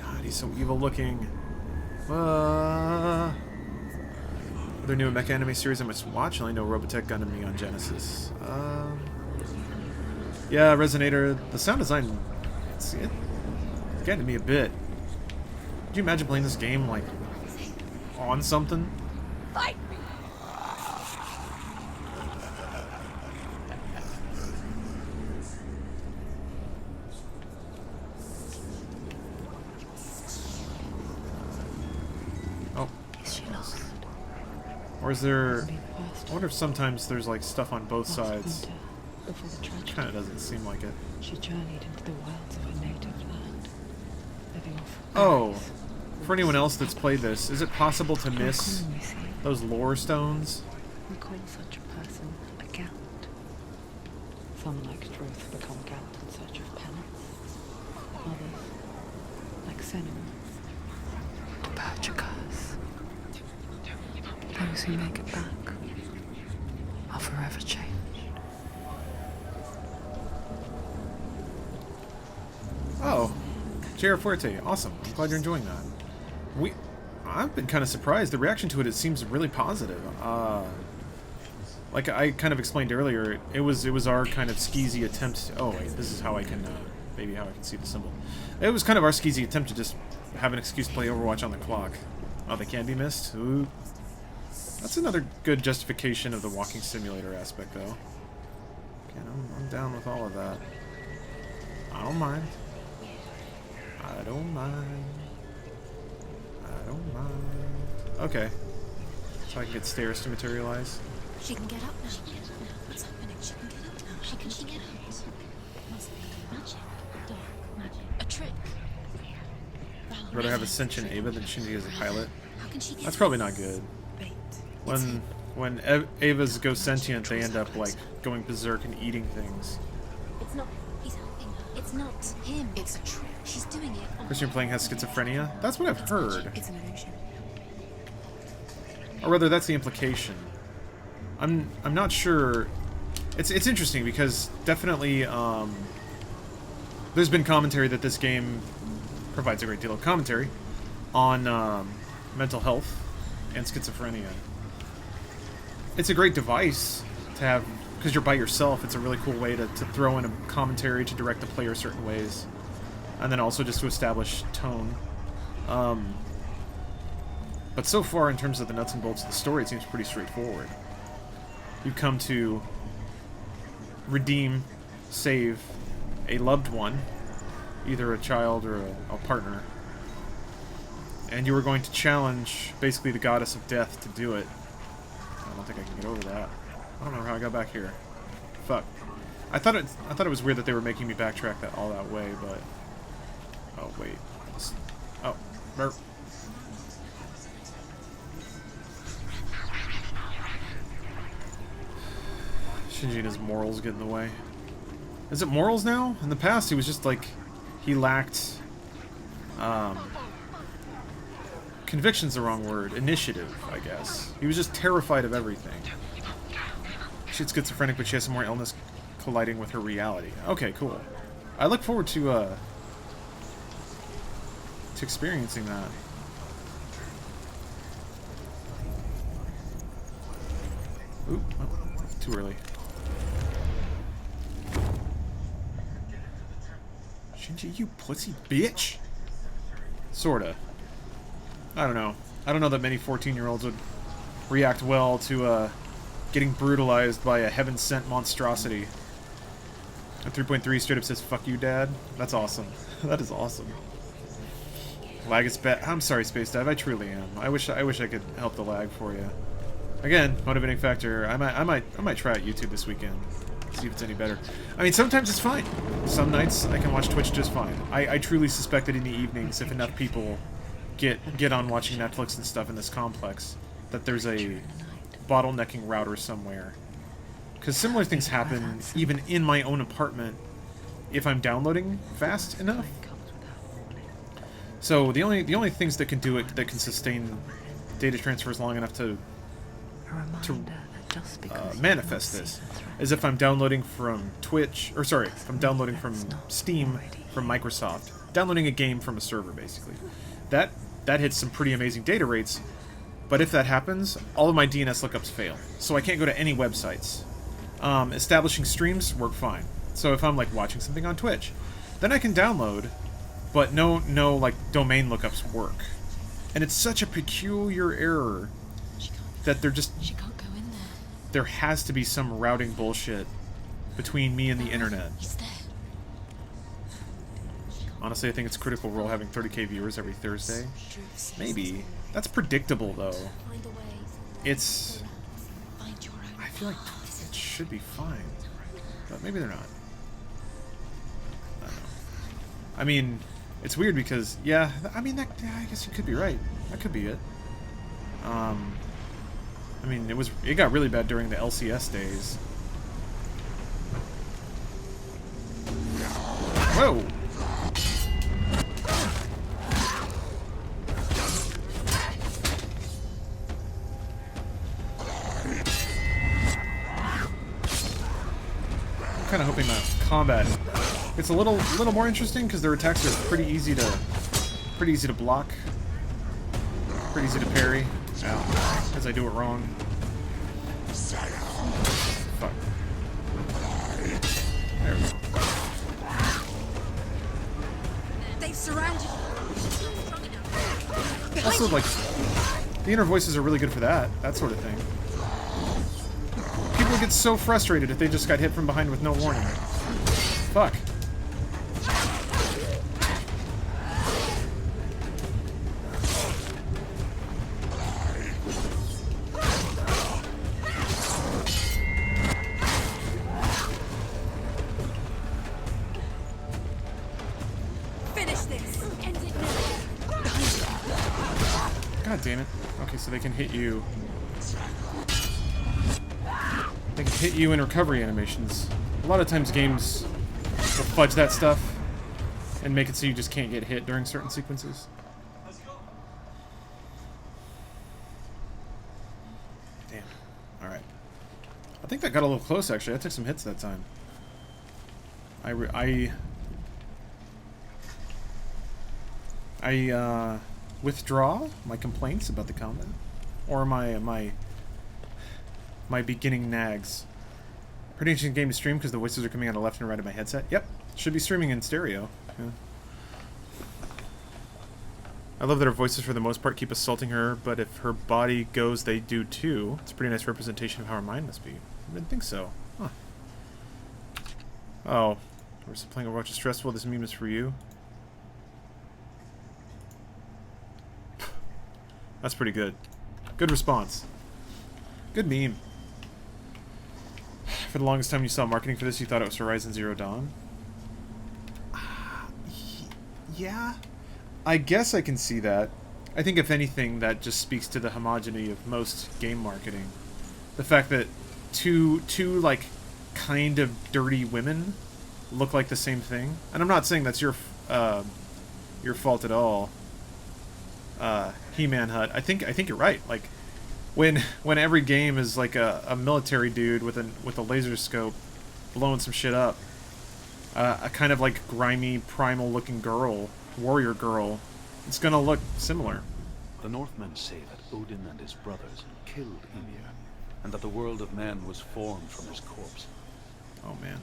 God, he's so evil looking. Are there new mecha anime series I must watch? I only know Robotech, Gundam, Neon Genesis. Yeah, Resonator. The sound design, it's getting to me a bit. Could you imagine playing this game, like, on something? Fight me! Oh. Is she lost? Or is there... I wonder if sometimes there's, like, stuff on both sides. Before the tragedy, Kind of doesn't seem like it. she journeyed into the wilds of her native land, living off Oh, for anyone else that's played this, is it possible to miss common we see. those lore stones? We call such a person a Gelt. Some, like Druth, become Gelt in search of penance. Others, like Senna, purge a curse. Those who make it back are forever changed. Oh, J.R. Fuerte, awesome. I'm glad you're enjoying that. I've been kind of surprised. The reaction to it seems really positive. Like I kind of explained earlier, it was our kind of skeezy attempt. Oh wait, this is how I can maybe how I can see the symbol. It was kind of our skeezy attempt to just have an excuse to play Overwatch on the clock. Oh, they can be missed. Ooh, that's another good justification of the walking simulator aspect, though. Okay, I'm down with all of that. I don't mind. I don't mind. I don't mind. Okay. So I can get stairs to materialize. She can get up now. What's happening? She can get up now. How can she get up? Must be magic. Dark magic. A trick. I'd rather have Ascension Ava than Shinji as a pilot. How can she get That's probably not good. When Avas go sentient, they end up like going berserk and eating things. It's not. He's helping her. It's not him. It's a trick. She's doing it. The person you're playing has schizophrenia? That's what I've heard. It's an illusion. Or rather, that's the implication. I'm not sure. It's interesting because definitely there's been commentary that this game provides a great deal of commentary on mental health and schizophrenia. It's a great device to have because you're by yourself. It's a really cool way to throw in a commentary to direct the player certain ways, and then also just to establish tone. But so far, in terms of the nuts and bolts of the story, it seems pretty straightforward. You come to redeem, save a loved one, either a child or a partner, and you are going to challenge basically the goddess of death to do it. I don't think I can get over that. I don't know how I got back here. Fuck. I thought it was weird that they were making me backtrack all that way, but oh wait. Oh, burp. Shinji and his morals get in the way. Is it morals now? In the past, he was just like... He lacked... Conviction's the wrong word. Initiative, I guess. He was just terrified of everything. She's schizophrenic, but she has some more illness colliding with her reality. Okay, cool. I look forward to experiencing that. Oop, oh, too early. Shinji, you pussy bitch! Sorta. I don't know. I don't know that many 14-year-olds would react well to, getting brutalized by a heaven-sent monstrosity. A 3.3 straight up says, "Fuck you, Dad." That's awesome. That is awesome. Lag is bad. I'm sorry, Space Dive. I truly am. I wish I could help the lag for you. Again, motivating factor. I might try out YouTube this weekend. See if it's any better. I mean, sometimes it's fine. Some nights I can watch Twitch just fine. I truly suspect that in the evenings, if enough people get on watching Netflix and stuff in this complex, that there's a bottlenecking router somewhere. Because similar things happen even in my own apartment if I'm downloading fast enough. So the only things that can do it, that can sustain data transfers long enough to manifest this, is if I'm downloading from Twitch, or sorry, if I'm downloading from Steam, from Microsoft, downloading a game from a server, basically. That hits some pretty amazing data rates, but if that happens, all of my DNS lookups fail, so I can't go to any websites. Establishing streams work fine. So if I'm like watching something on Twitch, then I can download, but no like domain lookups work. And it's such a peculiar error that She can't go in there. there has to be some routing bullshit between me and the internet. He's there. Honestly, I think it's a critical role having 30k viewers every Thursday. Maybe. That's predictable, though. Find a way. It's... Find your own I feel like it should be fine. But maybe they're not. I don't know. I mean, it's weird because, yeah, I mean, yeah, I guess you could be right. That could be it. I mean, it got really bad during the LCS days. Whoa! I'm kind of hoping that combat gets a little more interesting because their attacks are pretty easy to block, pretty easy to parry. Ow, because I do it wrong. Fuck. There we go. They've surrounded you. Also, like, the inner voices are really good for that sort of thing. People get so frustrated if they just got hit from behind with no warning. Fuck. Finish this. End it now. God damn it. Okay, so they can hit you. They can hit you in recovery animations. A lot of times games will fudge that stuff and make it so you just can't get hit during certain sequences. Damn. Alright. I think that got a little close, actually. I took some hits that time. I withdraw my complaints about the combat, or my beginning nags. Pretty interesting game to stream because the voices are coming out of left and right of my headset. Yep, should be streaming in stereo. Yeah. I love that her voices for the most part keep assaulting her, but if her body goes, they do too. It's a pretty nice representation of how her mind must be. I didn't think so. Huh. Oh, we're still playing Overwatch is stressful. This meme is for you. That's pretty good. Good response. Good meme. For the longest time you saw marketing for this, you thought it was Horizon Zero Dawn? Yeah. I guess I can see that. I think if anything, that just speaks to the homogeny of most game marketing. The fact that two like kind of dirty women look like the same thing. And I'm not saying that's your fault at all. He-Man Hut. I think you're right. Like when every game is like a military dude with a laser scope blowing some shit up, a kind of like grimy, primal looking girl, warrior girl, it's gonna look similar. The Northmen say that Odin and his brothers killed Ymir, and that the world of men was formed from his corpse. Oh man.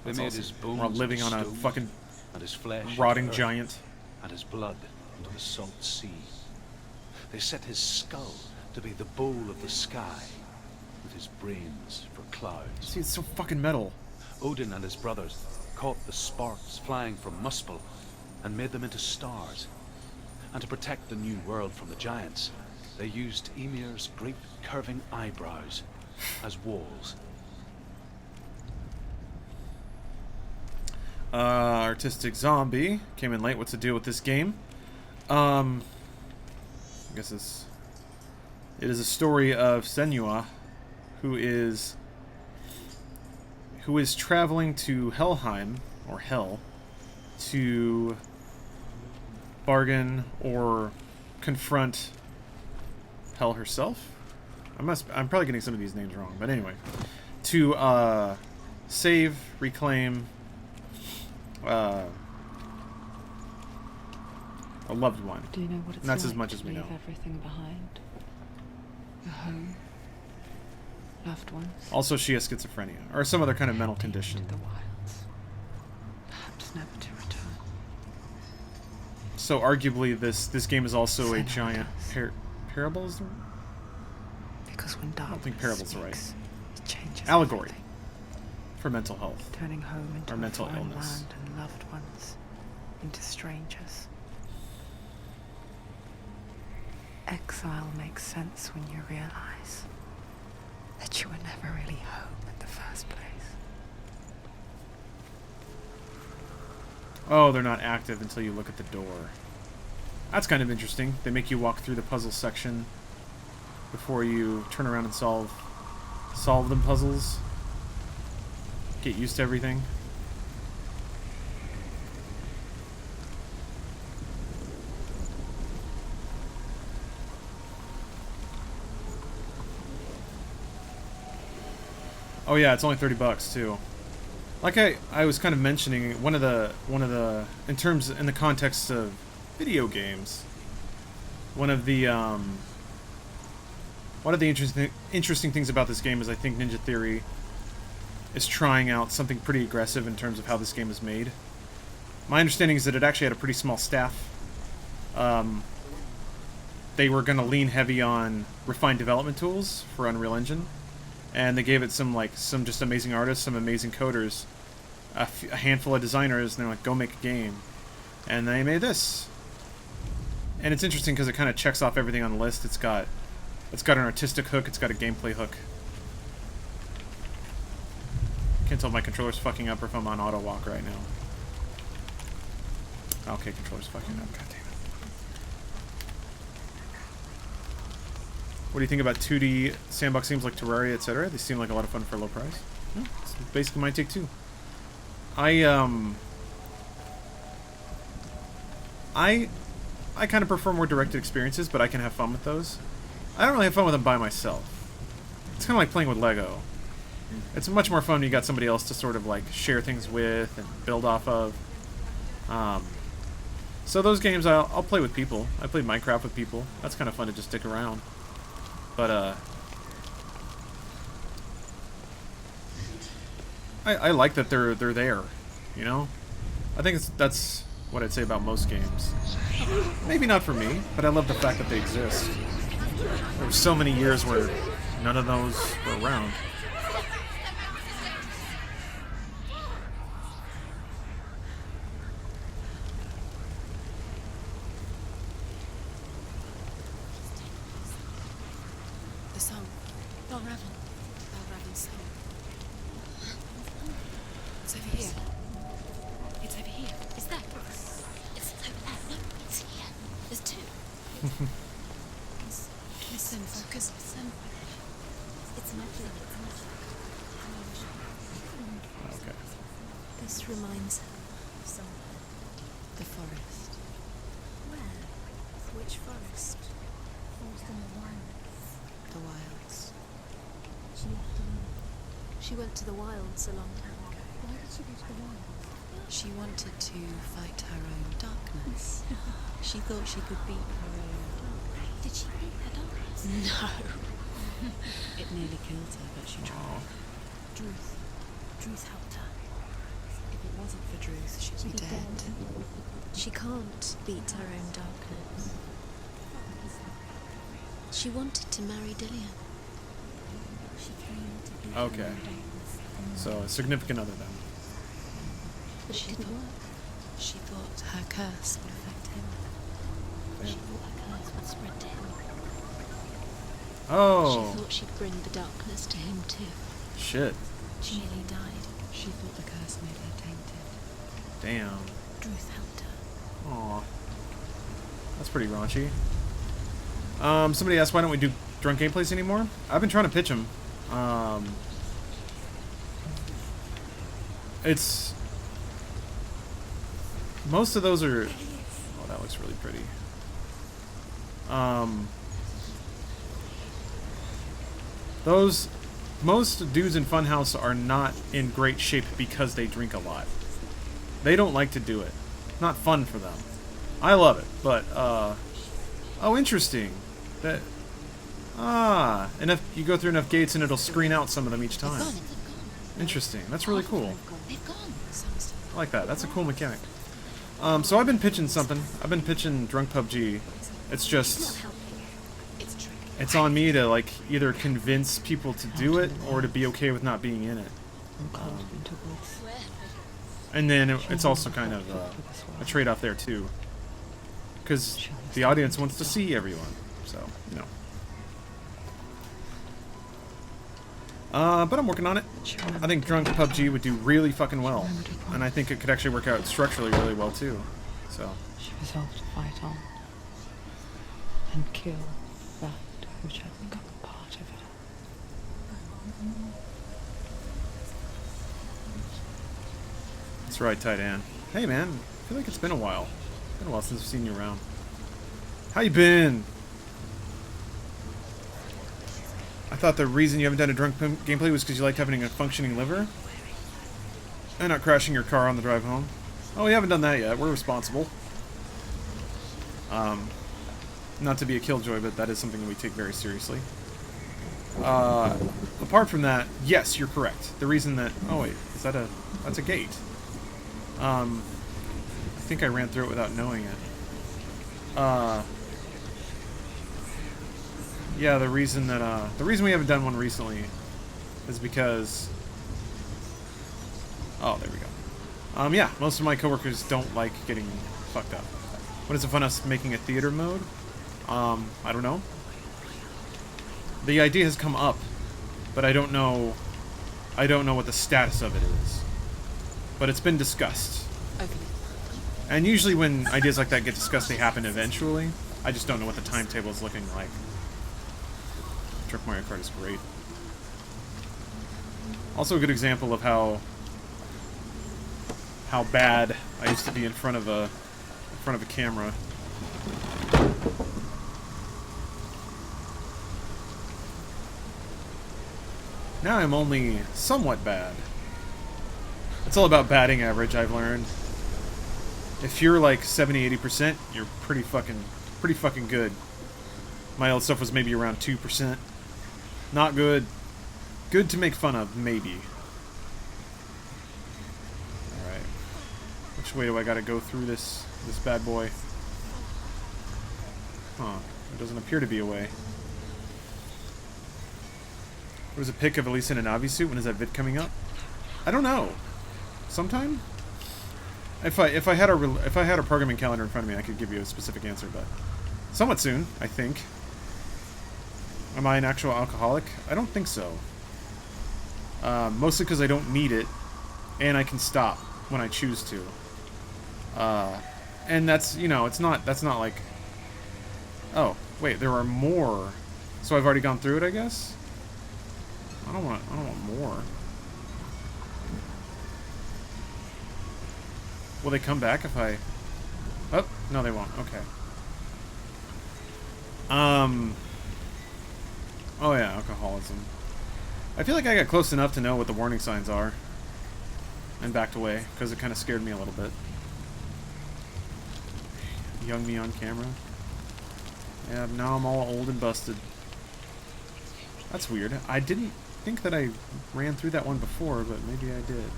They That's made awesome. his bones We're living on a stone, fucking and his flesh rotting into earth, giant. and his blood into the salt sea. They set his skull to be the bowl of the sky, with his brains for clouds. See, it's so fucking metal. Odin and his brothers caught the sparks flying from Muspel and made them into stars. And to protect the new world from the giants, they used Ymir's great curving eyebrows as walls. Artistic Zombie came in late. What's the deal with this game? I guess it is a story of Senua, who is traveling to Helheim, or Hell, to bargain or confront Hell herself. I'm probably getting some of these names wrong, but anyway, to save, reclaim a loved one. Do you know what it's And that's like as much to as we leave know. everything behind? Your home, loved ones. Also, she has schizophrenia or some other kind of mental condition. The wilds, perhaps never to return. So arguably, this game is also a giant parable. Is the word? Because when darkness I don't think parable's the right. speaks, it changes Allegory everything. for mental health. Turning home into or a mental foreign illness. land and loved ones into strangers. Exile makes sense when you realize that you were never really home in the first place. Oh, they're not active until you look at the door. That's kind of interesting. They make you walk through the puzzle section before you turn around and solve them puzzles. Get used to everything. Oh yeah, it's only $30 too. Like I was kind of mentioning, one of the in the context of video games, one of the interesting things about this game is I think Ninja Theory is trying out something pretty aggressive in terms of how this game is made. My understanding is that it actually had a pretty small staff. They were going to lean heavy on refined development tools for Unreal Engine. And they gave it some just amazing artists, some amazing coders, a handful of designers, and they're like, go make a game. And they made this. And it's interesting because it kind of checks off everything on the list. It's got an artistic hook, it's got a gameplay hook. Can't tell if my controller's fucking up or if I'm on auto walk right now. Okay, controller's fucking up, god damn it. What do you think about 2D sandbox games like Terraria, etc.? They seem like a lot of fun for a low price. Yeah, it's basically my take too. I kind of prefer more directed experiences, but I can have fun with those. I don't really have fun with them by myself. It's kind of like playing with Lego. It's much more fun when you got somebody else to sort of like share things with and build off of. So those games I'll play with people. I played Minecraft with people. That's kind of fun to just stick around. But I like that they're there, you know. I think that's what I'd say about most games. Maybe not for me, but I love the fact that they exist. There were so many years where none of those were around. The song. Balraven's song. It's over here. It's over here. Is that? It's over there. No, it's here. There's two. Listen, focus. Listen. It's magic. It's magic. This reminds her of somewhere. The forest. Where? Which forest? Forest in the wilds. The wilds. She left alone. She went to the wilds a long time ago. Why did she go to the wilds? She wanted to fight her own darkness. She thought she could beat her own. Did she beat her darkness? No. It nearly killed her, but she tried. Druth. Druth helped her. If it wasn't for Druth, she'd be dead. She can't beat her own darkness. She wanted to marry Dillian. She came to beat her Okay. own darkness. So a significant other then. But she didn't work. She thought her curse would affect him. She thought her curse would spread to him. Oh. She thought she'd bring the darkness to him too. Shit. She nearly died. She thought the curse made her tainted. Damn. Druth helped her. Aw. That's pretty raunchy. Somebody asked why don't we do drunk gameplays anymore? I've been trying to pitch them. It's... Most of those are... Oh, that looks really pretty. Most dudes in Funhouse are not in great shape because they drink a lot. They don't like to do it. Not fun for them. I love it, but, oh, interesting. That... Ah, enough. You go through enough gates and it'll screen out some of them each time. Interesting. That's really cool. They've gone. I like that. That's a cool mechanic. So I've been pitching something. I've been pitching Drunk PUBG. It's just... It's on me to, like, either convince people to do it or to be okay with not being in it. And then it's also kind of a trade-off there, too. Because the audience wants to see everyone. So, you know. But I'm working on it. I think Drunk PUBG would do really fucking well. And I think it could actually work out structurally really well, too. So. She resolved to fight on. And kill that which had become part of it. That's right, Titan. Hey, man. I feel like it's been a while. It's been a while since I've seen you around. How you been? I thought the reason you haven't done a drunk gameplay was because you liked having a functioning liver? And not crashing your car on the drive home. Oh, we haven't done that yet. We're responsible. Not to be a killjoy, but that is something that we take very seriously. Apart from that, yes, you're correct. The reason that... Oh, wait. Is that a... That's a gate. I think I ran through it without knowing it. Yeah, the reason we haven't done one recently is because... Oh, there we go. Yeah, most of my coworkers don't like getting fucked up. What is it fun us making a theater mode? I don't know. The idea has come up, but I don't know what the status of it is. But it's been discussed. Okay. And usually when ideas like that get discussed, they happen eventually. I just don't know what the timetable is looking like. Truck Mario Kart is great. Also a good example of how bad I used to be in front of a camera. Now I'm only somewhat bad. It's all about batting average, I've learned. If you're like 70-80%, you're pretty fucking good. My old stuff was maybe around 2%. Not good. Good to make fun of, maybe. Alright. Which way do I gotta go through this bad boy? Huh. There doesn't appear to be a way. There was a pic of Elisa in a Navi suit. When is that vid coming up? I don't know. Sometime? If I had a programming calendar in front of me, I could give you a specific answer, but somewhat soon, I think. Am I an actual alcoholic? I don't think so. Mostly because I don't need it, and I can stop when I choose to. And that's, you know, that's not like... Oh, wait, there are more. So I've already gone through it, I guess? I don't want more. Will they come back if I... Oh, no they won't. Okay. Oh yeah, alcoholism. I feel like I got close enough to know what the warning signs are. And backed away, because it kind of scared me a little bit. Young me on camera. Yeah, now I'm all old and busted. That's weird. I didn't think that I ran through that one before, but maybe I did.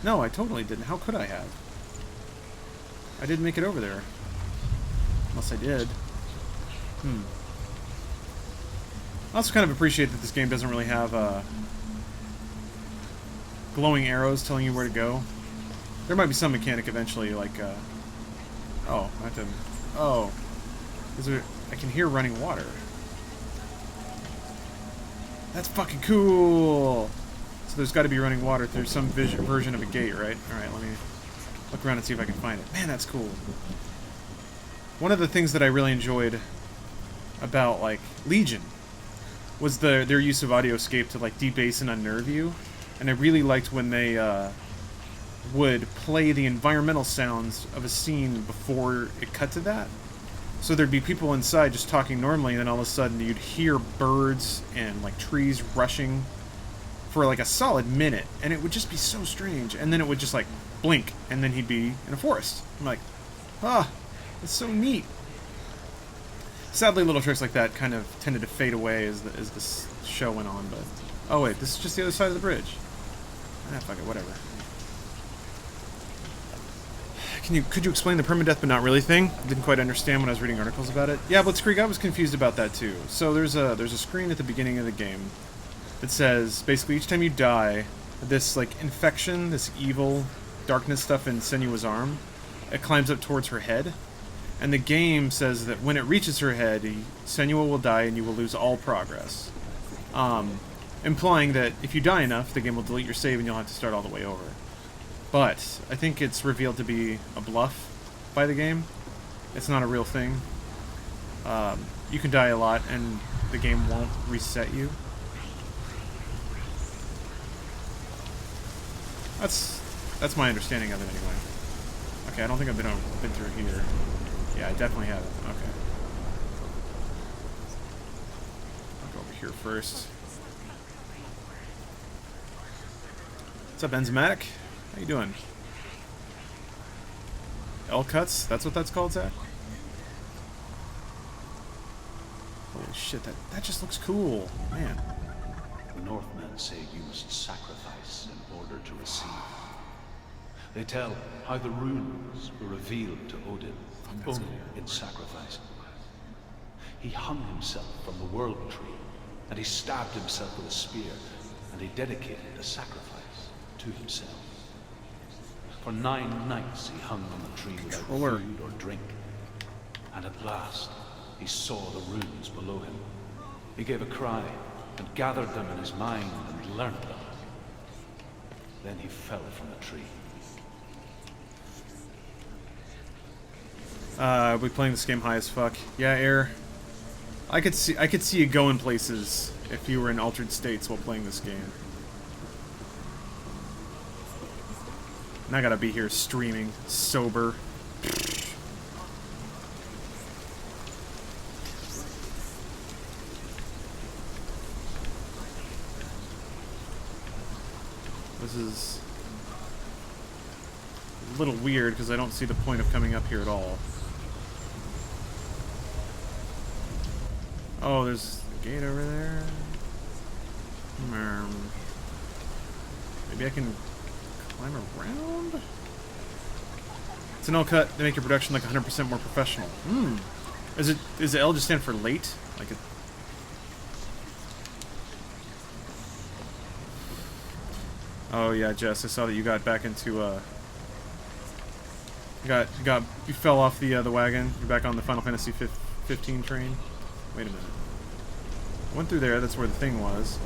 No, I totally didn't. How could I have? I didn't make it over there. Unless I did. I also kind of appreciate that this game doesn't really have glowing arrows telling you where to go. There might be some mechanic eventually, like, oh, I have to... Oh. Is there... I can hear running water. That's fucking cool! So there's got to be running water through some version of a gate, right? Alright, let me look around and see if I can find it. Man, that's cool. One of the things that I really enjoyed about, like, Legion was their use of audioscape to, like, debase and unnerve you. And I really liked when they would play the environmental sounds of a scene before it cut to that. So there'd be people inside just talking normally, and then all of a sudden you'd hear birds and, like, trees rushing for, like, a solid minute. And it would just be so strange. And then it would just, like, blink, and then he'd be in a forest. I'm like, ah, it's so neat. Sadly, little tricks like that kind of tended to fade away as this show went on, but... Oh wait, this is just the other side of the bridge. Ah, fuck it, whatever. Could you explain the permadeath but not really thing? Didn't quite understand when I was reading articles about it. Yeah, Blitzkrieg, I was confused about that too. So there's a screen at the beginning of the game that says, basically each time you die, this, like, infection, this evil darkness stuff in Senua's arm, it climbs up towards her head. And the game says that when it reaches her head, Senua will die and you will lose all progress. Implying that if you die enough, the game will delete your save and you'll have to start all the way over. But I think it's revealed to be a bluff by the game. It's not a real thing. You can die a lot and the game won't reset you. That's my understanding of it anyway. Okay, I don't think I've been through here. Yeah, I definitely haven't. Okay. I'll go over here first. What's up, Enzymatic? How you doing? L-cuts? That's what that's called, Zach? Holy shit, that just looks cool. Man. The Northmen say you must sacrifice in order to receive. They tell how the runes were revealed to Odin only in sacrifice. He hung himself from the world tree, and he stabbed himself with a spear, and he dedicated a sacrifice to himself. For 9 nights he hung on the tree without food or drink, and at last he saw the runes below him. He gave a cry and gathered them in his mind and learnt them. Then he fell from the tree. We're playing this game high as fuck. Yeah, Air. I could see you going places if you were in altered states while playing this game. And I gotta be here streaming, sober. This is a little weird because I don't see the point of coming up here at all. Oh, there's a gate over there. Maybe I can climb around? It's an L cut. They make your production like 100% more professional. Is the L just stand for late? Like it. Oh yeah, Jess, I saw that you got back into you fell off the wagon. You're back on the Final Fantasy 15 train. Wait a minute. I went through there. That's where the thing was.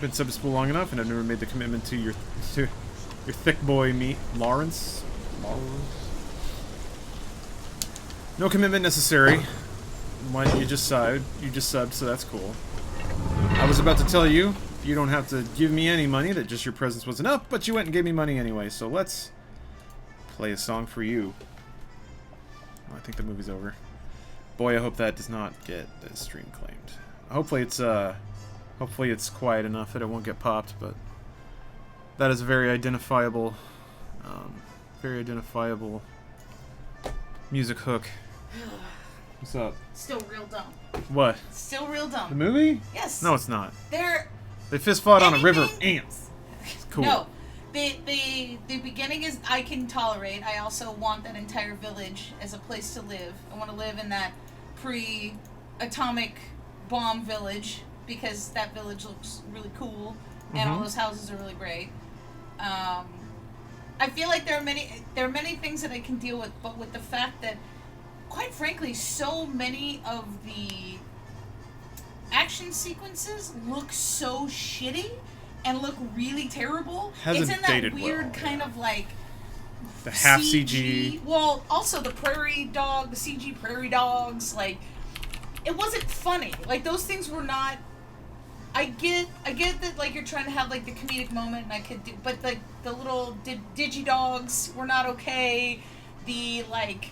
Been sub to spool long enough, and I've never made the commitment to your thick boy meat, Lawrence. No commitment necessary. What you just subbed, so that's cool. I was about to tell you You don't have to give me any money, that just your presence was enough, but you went and gave me money anyway, so let's play a song for you. Oh, I think the movie's over. Boy, I hope that does not get the stream claimed. Hopefully it's quiet enough that it won't get popped, but that is a very identifiable music hook. What's up? Still real dumb. What? Still real dumb. The movie? Yes. No, it's not. They fist fought on a river of ants. It's cool. No. The beginning is I can tolerate. I also want that entire village as a place to live. I want to live in that pre-atomic bomb village because that village looks really cool and all those houses are really great. I feel like there are many things that I can deal with, but with the fact that, quite frankly, so many of the action sequences look so shitty and look really terrible. Hasn't it's in that dated weird well, kind of like the half CG. Well, also the CG prairie dogs, like it wasn't funny. Like those things were not. I get that like you're trying to have like the comedic moment, and I could do, but like the little digi dogs were not okay. The like,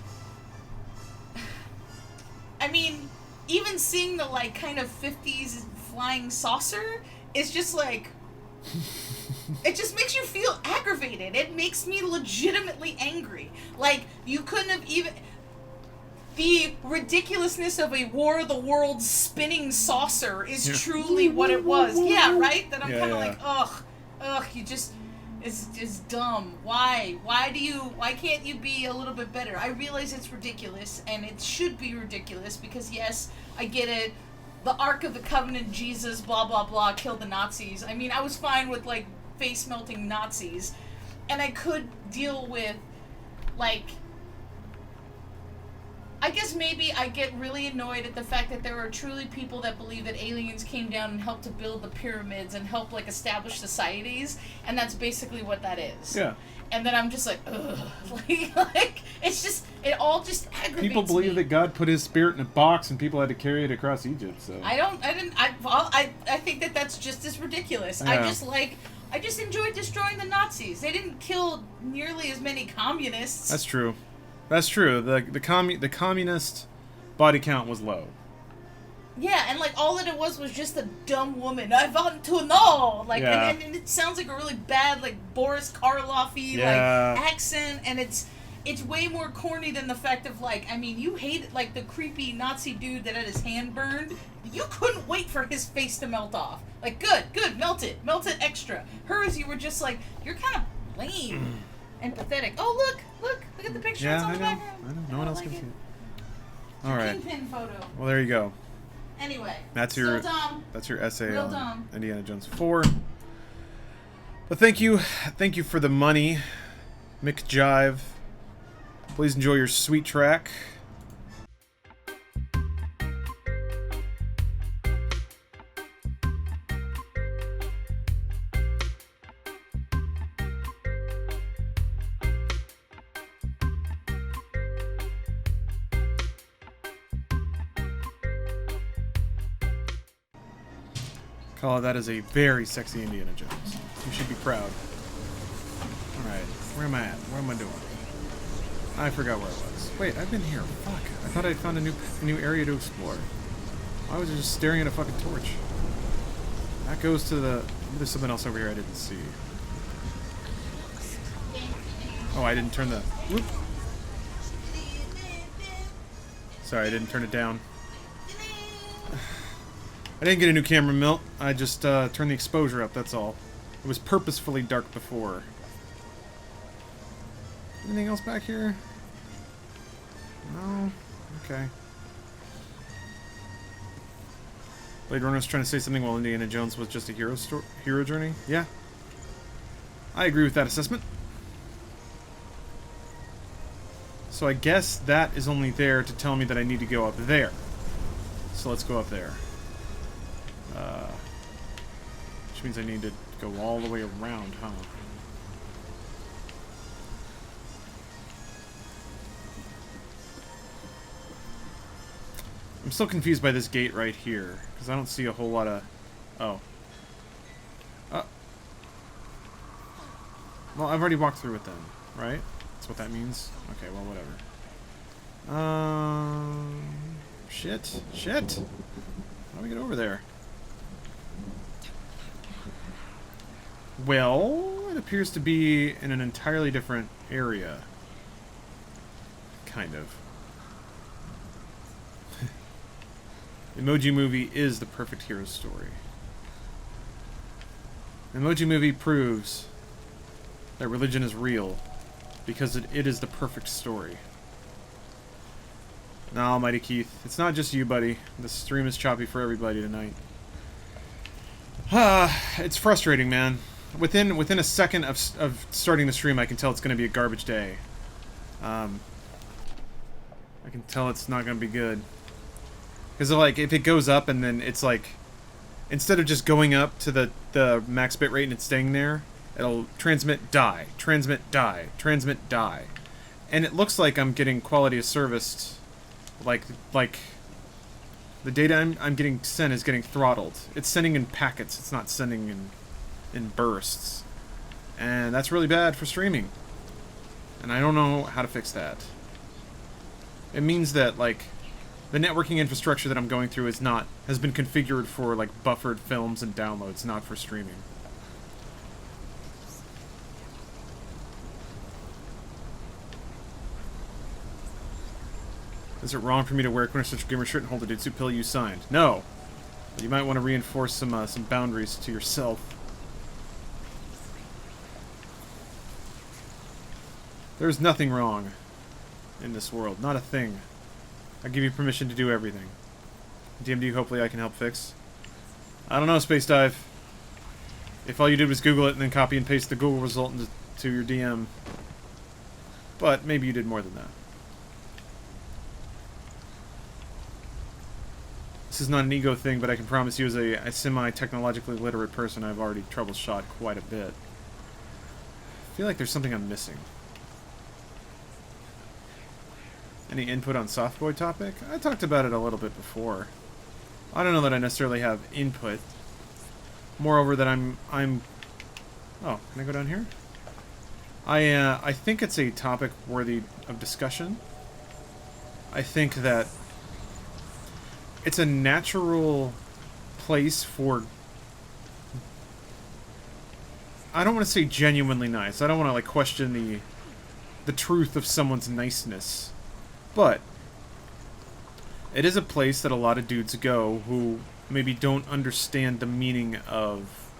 I mean, even seeing the like kind of 50s flying saucer is just like. It just makes you feel aggravated. It makes me legitimately angry. Like, you couldn't have even... The ridiculousness of a War of the Worlds spinning saucer is truly what it was. Yeah, right? That I'm kind of like, ugh, you just... It's just dumb. Why can't you be a little bit better? I realize it's ridiculous, and it should be ridiculous, because yes, I get it. The Ark of the Covenant, Jesus, blah, blah, blah, killed the Nazis. I mean, I was fine with, like, face-melting Nazis. And I could deal with, like... I guess maybe I get really annoyed at the fact that there are truly people that believe that aliens came down and helped to build the pyramids and help, like, establish societies. And that's basically what that is. Yeah. And then I'm just like, ugh. Like, it's just, it all just aggravates People believe me. that God put his spirit in a box and people had to carry it across Egypt, so... I think that that's just as ridiculous. Yeah. I just enjoyed destroying the Nazis. They didn't kill nearly as many communists. That's true. That's true. The communist body count was low. Yeah, and like all that it was just a dumb woman. I want to know, like, Yeah. and it sounds like a really bad like Boris Karloff-y Yeah. like accent, and it's way more corny than the fact of like, I mean, you hated like the creepy Nazi dude that had his hand burned. You couldn't wait for his face to melt off. Like, good, melt it extra. Hers, you were just like, you're kind of lame and pathetic. Oh look at the picture. It's on the background. I know. No one else can see it. All right. Kingpin photo. Well, there you go. Anyway, That's still your dumb. That's your essay Real on dumb. Indiana Jones 4. But thank you for the money, Mick Jive. Please enjoy your sweet track. Kala, that is a very sexy Indiana Jones. You should be proud. Alright, where am I at? What am I doing? I forgot where I was. Wait, I've been here. Fuck. I thought I'd found a new area to explore. Why was I just staring at a fucking torch? That goes to the... There's something else over here I didn't see. Oh, I didn't turn the... Whoop. Sorry, I didn't turn it down. I didn't get a new camera mount. I just turned the exposure up, that's all. It was purposefully dark before. Anything else back here? No? Okay. Blade Runner was trying to say something while Indiana Jones was just a hero journey? Yeah. I agree with that assessment. So I guess that is only there to tell me that I need to go up there. So let's go up there. Which means I need to go all the way around, huh? I'm still confused by this gate right here, because I don't see a whole lot of... Oh. Well, I've already walked through it then, right? That's what that means? Okay, well, whatever. Shit. Shit! How do we get over there? Well, it appears to be in an entirely different area. Kind of. Emoji Movie is the perfect hero story. Emoji Movie proves that religion is real because it is the perfect story. Now, Almighty Keith, it's not just you, buddy. The stream is choppy for everybody tonight. It's frustrating, man. Within a second of starting the stream, I can tell it's going to be a garbage day. I can tell it's not going to be good. Because, like, if it goes up and then it's like, instead of just going up to the max bitrate and it's staying there, it'll transmit, die, transmit, die, transmit, die. And it looks like I'm getting quality of service, like the data I'm getting sent is getting throttled. It's sending in packets, it's not sending in bursts. And that's really bad for streaming. And I don't know how to fix that. It means that, like, the networking infrastructure that I'm going through has been configured for, like, buffered films and downloads, not for streaming. Is it wrong for me to wear a Quintessential Gamer shirt and hold a Dutsu pill you signed? No. But you might want to reinforce some boundaries to yourself. There's nothing wrong in this world. Not a thing. I give you permission to do everything. DMD, hopefully I can help fix. I don't know, Space Dive. If all you did was Google it and then copy and paste the Google result into your DM. But maybe you did more than that. This is not an ego thing, but I can promise you as a semi-technologically literate person, I've already troubleshot quite a bit. I feel like there's something I'm missing. Any input on Softboy topic? I talked about it a little bit before. I don't know that I necessarily have input. Moreover, that I'm... Oh, can I go down here? I think it's a topic worthy of discussion. I think that it's a natural place for... I don't want to say genuinely nice. I don't want to, like, question the truth of someone's niceness. But it is a place that a lot of dudes go who maybe don't understand the meaning of...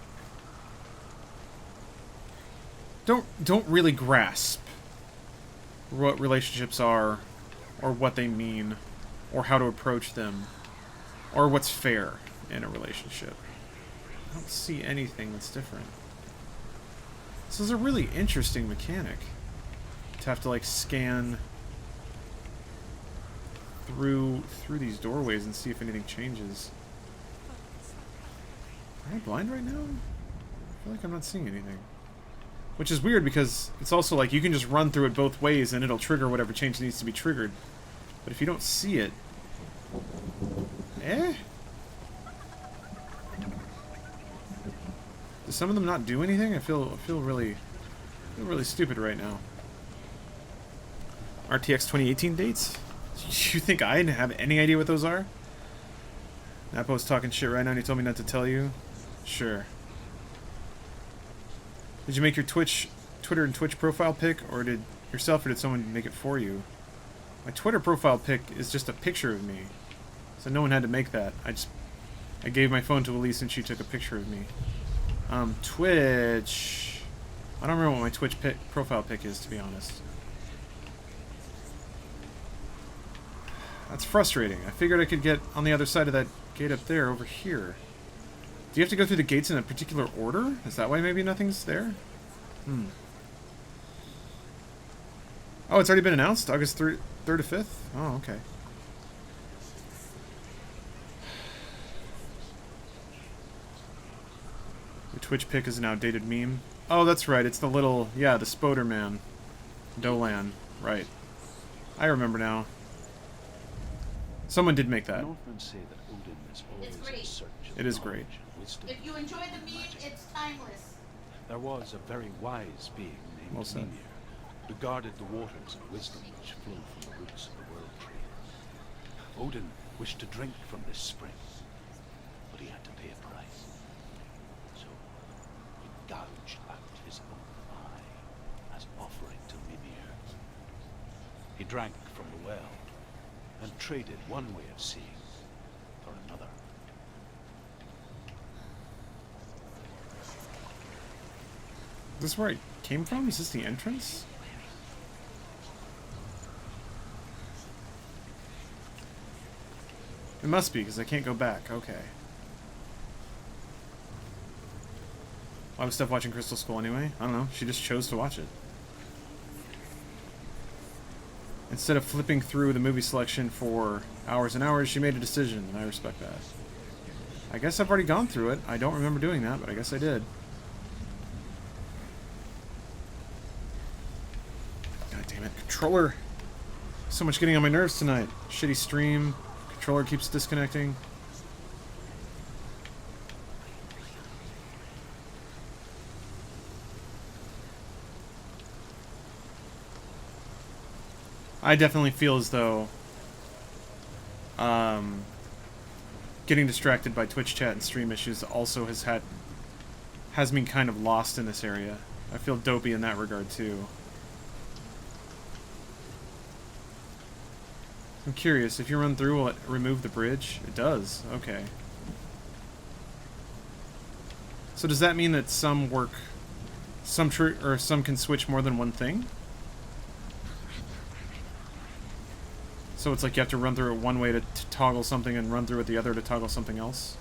Don't really grasp what relationships are, or what they mean, or how to approach them, or what's fair in a relationship. I don't see anything that's different. This is a really interesting mechanic. To have to, like, scan through these doorways and see if anything changes. Am I blind right now? I feel like I'm not seeing anything. Which is weird because it's also like you can just run through it both ways and it'll trigger whatever change needs to be triggered. But if you don't see it... Eh? Do some of them not do anything? I feel really stupid right now. RTX 2018 dates? You think I have any idea what those are? Napo's talking shit right now and he told me not to tell you. Sure. Did you make your Twitter and Twitch profile pic, or did someone make it for you? My Twitter profile pic is just a picture of me, so no one had to make that. I gave my phone to Elise and she took a picture of me. Twitch... I don't remember what my Twitch profile pic is, to be honest. That's frustrating. I figured I could get on the other side of that gate up there, over here. Do you have to go through the gates in a particular order? Is that why maybe nothing's there? Oh, it's already been announced? August 3rd to 5th? Oh, okay. The Twitch pic is an outdated meme. Oh, that's right. It's the little... Yeah, the Spoder Man. Dolan. Right. I remember now. Someone did make that. It's great. It is great. If you enjoy the meme, it's timeless. There was a very wise being named Well said. Mimir, who guarded the waters of wisdom which flow from the roots of the world tree. Odin wished to drink from this spring, but he had to pay a price. So he gouged out his own eye as offering to Mimir. He drank from the well and traded one way of seeing for another. Is this where it came from? Is this the entrance? It must be, because I can't go back. Okay. Why was Steph watching Crystal Skull anyway? I don't know. She just chose to watch it. Instead of flipping through the movie selection for hours and hours, she made a decision, and I respect that. I guess I've already gone through it. I don't remember doing that, but I guess I did. God damn it. Controller! So much getting on my nerves tonight. Shitty stream. Controller keeps disconnecting. I definitely feel as though getting distracted by Twitch chat and stream issues also has me kind of lost in this area. I feel dopey in that regard too. I'm curious, if you run through, will it remove the bridge? It does. Okay. So does that mean that some work, some can switch more than one thing? So it's like you have to run through it one way to toggle something and run through it the other to toggle something else?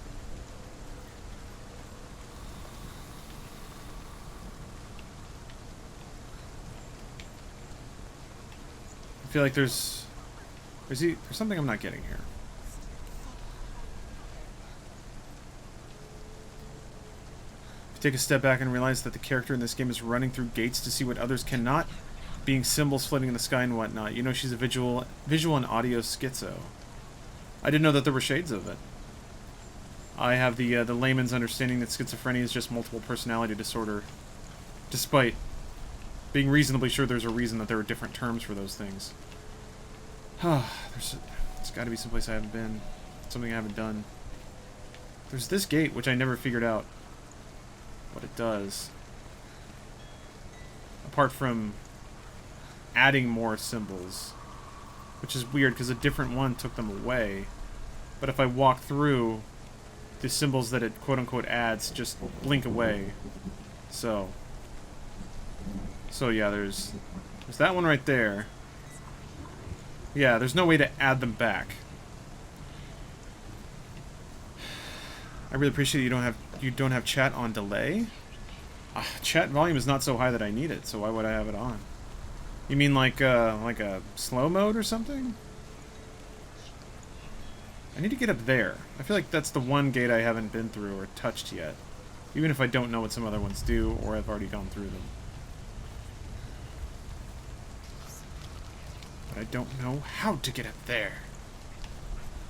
I feel like there's something I'm not getting here. If you take a step back and realize that the character in this game is running through gates to see what others cannot, being symbols floating in the sky and whatnot, you know she's a visual and audio schizo. I didn't know that there were shades of it. I have the layman's understanding that schizophrenia is just multiple personality disorder, despite being reasonably sure there's a reason that there are different terms for those things. There's got to be someplace I haven't been, something I haven't done. There's this gate, which I never figured out what it does. Apart from adding more symbols, which is weird because a different one took them away. But if I walk through, the symbols that it quote-unquote adds just blink away. So yeah, there's that one right there. Yeah, there's no way to add them back. I really appreciate you don't have chat on delay. Chat volume is not so high that I need it, so why would I have it on? You mean like a slow mode or something? I need to get up there. I feel like that's the one gate I haven't been through or touched yet. Even if I don't know what some other ones do, or I've already gone through them. But I don't know how to get up there.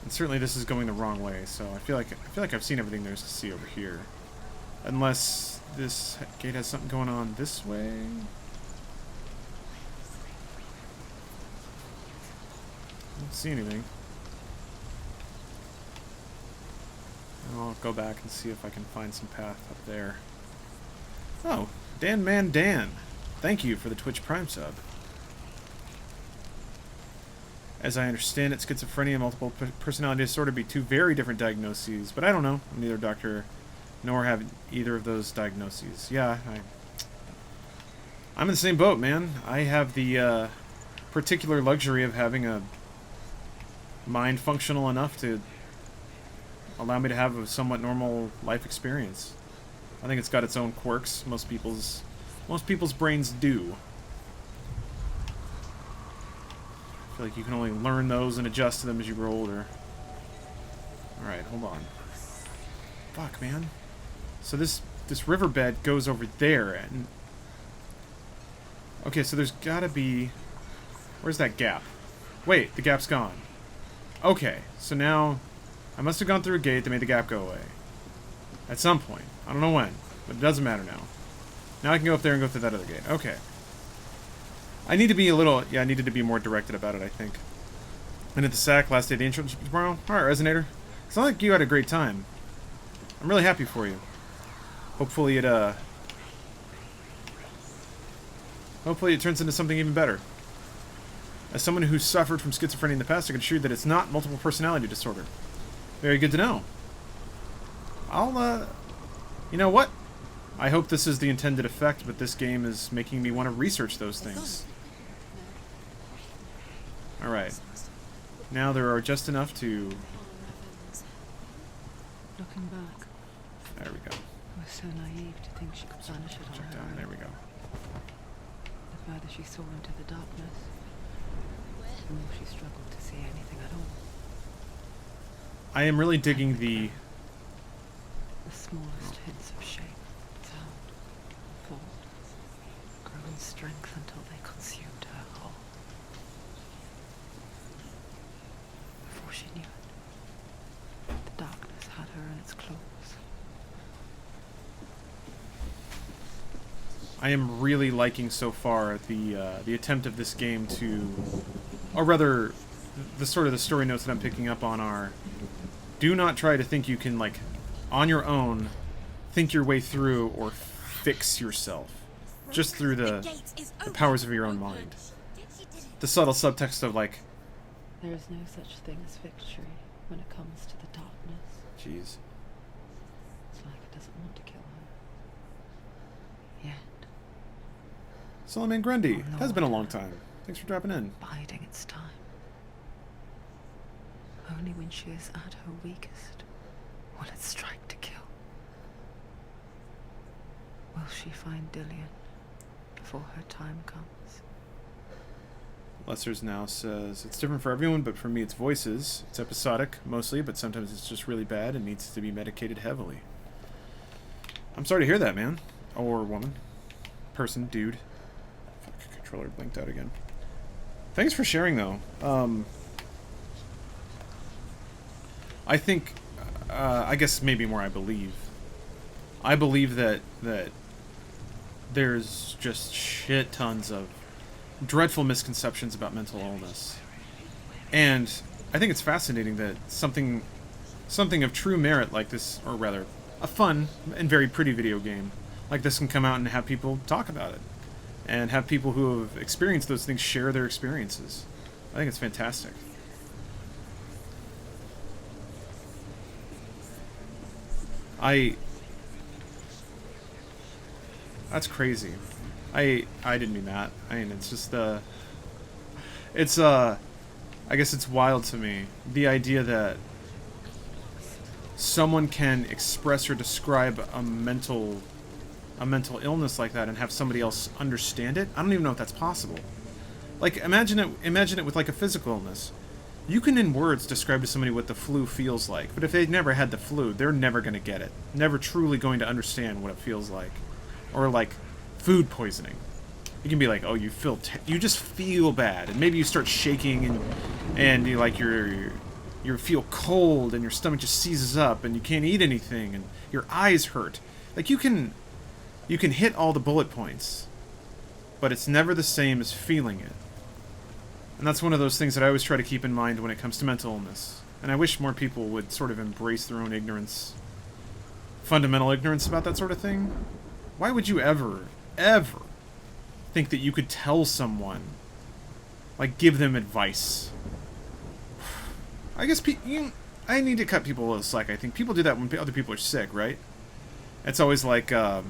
And certainly this is going the wrong way, so I feel like I've seen everything there is to see over here. Unless this gate has something going on this way. I don't see anything. I'll go back and see if I can find some path up there. Oh, Dan. Thank you for the Twitch Prime sub. As I understand it, schizophrenia and multiple personality disorder be two very different diagnoses, but I don't know. I'm neither a doctor nor have either of those diagnoses. Yeah, I'm in the same boat, man. I have the particular luxury of having a mind functional enough to allow me to have a somewhat normal life experience. I think it's got its own quirks. Most people's brains do. I feel like you can only learn those and adjust to them as you grow older. Alright, hold on. Fuck, man. So this riverbed goes over there, and... Okay, so there's gotta be... Where's that gap? Wait, the gap's gone. Okay, so now... I must have gone through a gate that made the gap go away. At some point. I don't know when, but it doesn't matter now. Now I can go up there and go through that other gate. Okay. I need to be a little... Yeah, I needed to be more directed about it, I think. And at the SAC, last day of the internship tomorrow. Alright, Resonator. It's not like you had a great time. I'm really happy for you. Hopefully it turns into something even better. As someone who suffered from schizophrenia in the past, I can assure you that it's not multiple personality disorder. Very good to know. You know what? I hope this is the intended effect, but this game is making me want to research those things. Alright. Now there are just enough to... Looking back, There we go. I was so naive to think she could banish it on Check her down. own. There we go. The further she saw into the darkness, the more she struggled to see anything at all. I am really digging the... The smallest hints of shape, sound, thought, grew in strength until they consumed her whole. Before she knew it, the darkness had her in its claws. I am really liking so far the attempt of this game to... Or rather, the sort of the story notes that I'm picking up on are... Do not try to think you can, like, on your own, think your way through or fix yourself. Just through the powers of your own mind. The subtle subtext of, like... There is no such thing as victory when it comes to the darkness. Jeez. It's like it doesn't want to kill her. Yet. Solomon Grundy, it has been a long time. Thanks for dropping in. Biding its time. Only when she is at her weakest will it strike to kill. Will she find Dillion before her time comes? Lessers now says, it's different for everyone, but for me it's voices. It's episodic, mostly, but sometimes it's just really bad and needs to be medicated heavily. I'm sorry to hear that, man. Or woman. Person, dude. Fuck, controller blinked out again. Thanks for sharing, though. I think, I guess maybe more I believe. I believe that there's just shit tons of dreadful misconceptions about mental illness. And I think it's fascinating that something of true merit like this, or rather, a fun and very pretty video game like this can come out and have people talk about it. And have people who have experienced those things share their experiences. I think it's fantastic. That's crazy. I didn't mean that. I mean, it's just I guess it's wild to me, the idea that someone can express or describe a mental illness like that and have somebody else understand it. I don't even know if that's possible. Like, imagine it with like a physical illness. You can in words describe to somebody what the flu feels like, but if they've never had the flu, they're never going to get it. Never truly going to understand what it feels like. Or like food poisoning. You can be like, oh, you just feel bad, and maybe you start shaking and you like you feel cold and your stomach just seizes up and you can't eat anything and your eyes hurt. Like you can hit all the bullet points, but it's never the same as feeling it. And that's one of those things that I always try to keep in mind when it comes to mental illness. And I wish more people would sort of embrace their own ignorance, fundamental ignorance about that sort of thing. Why would you ever think that you could tell someone, like give them advice? I guess I need to cut people a little slack. I think people do that when other people are sick, right? It's always like, oh,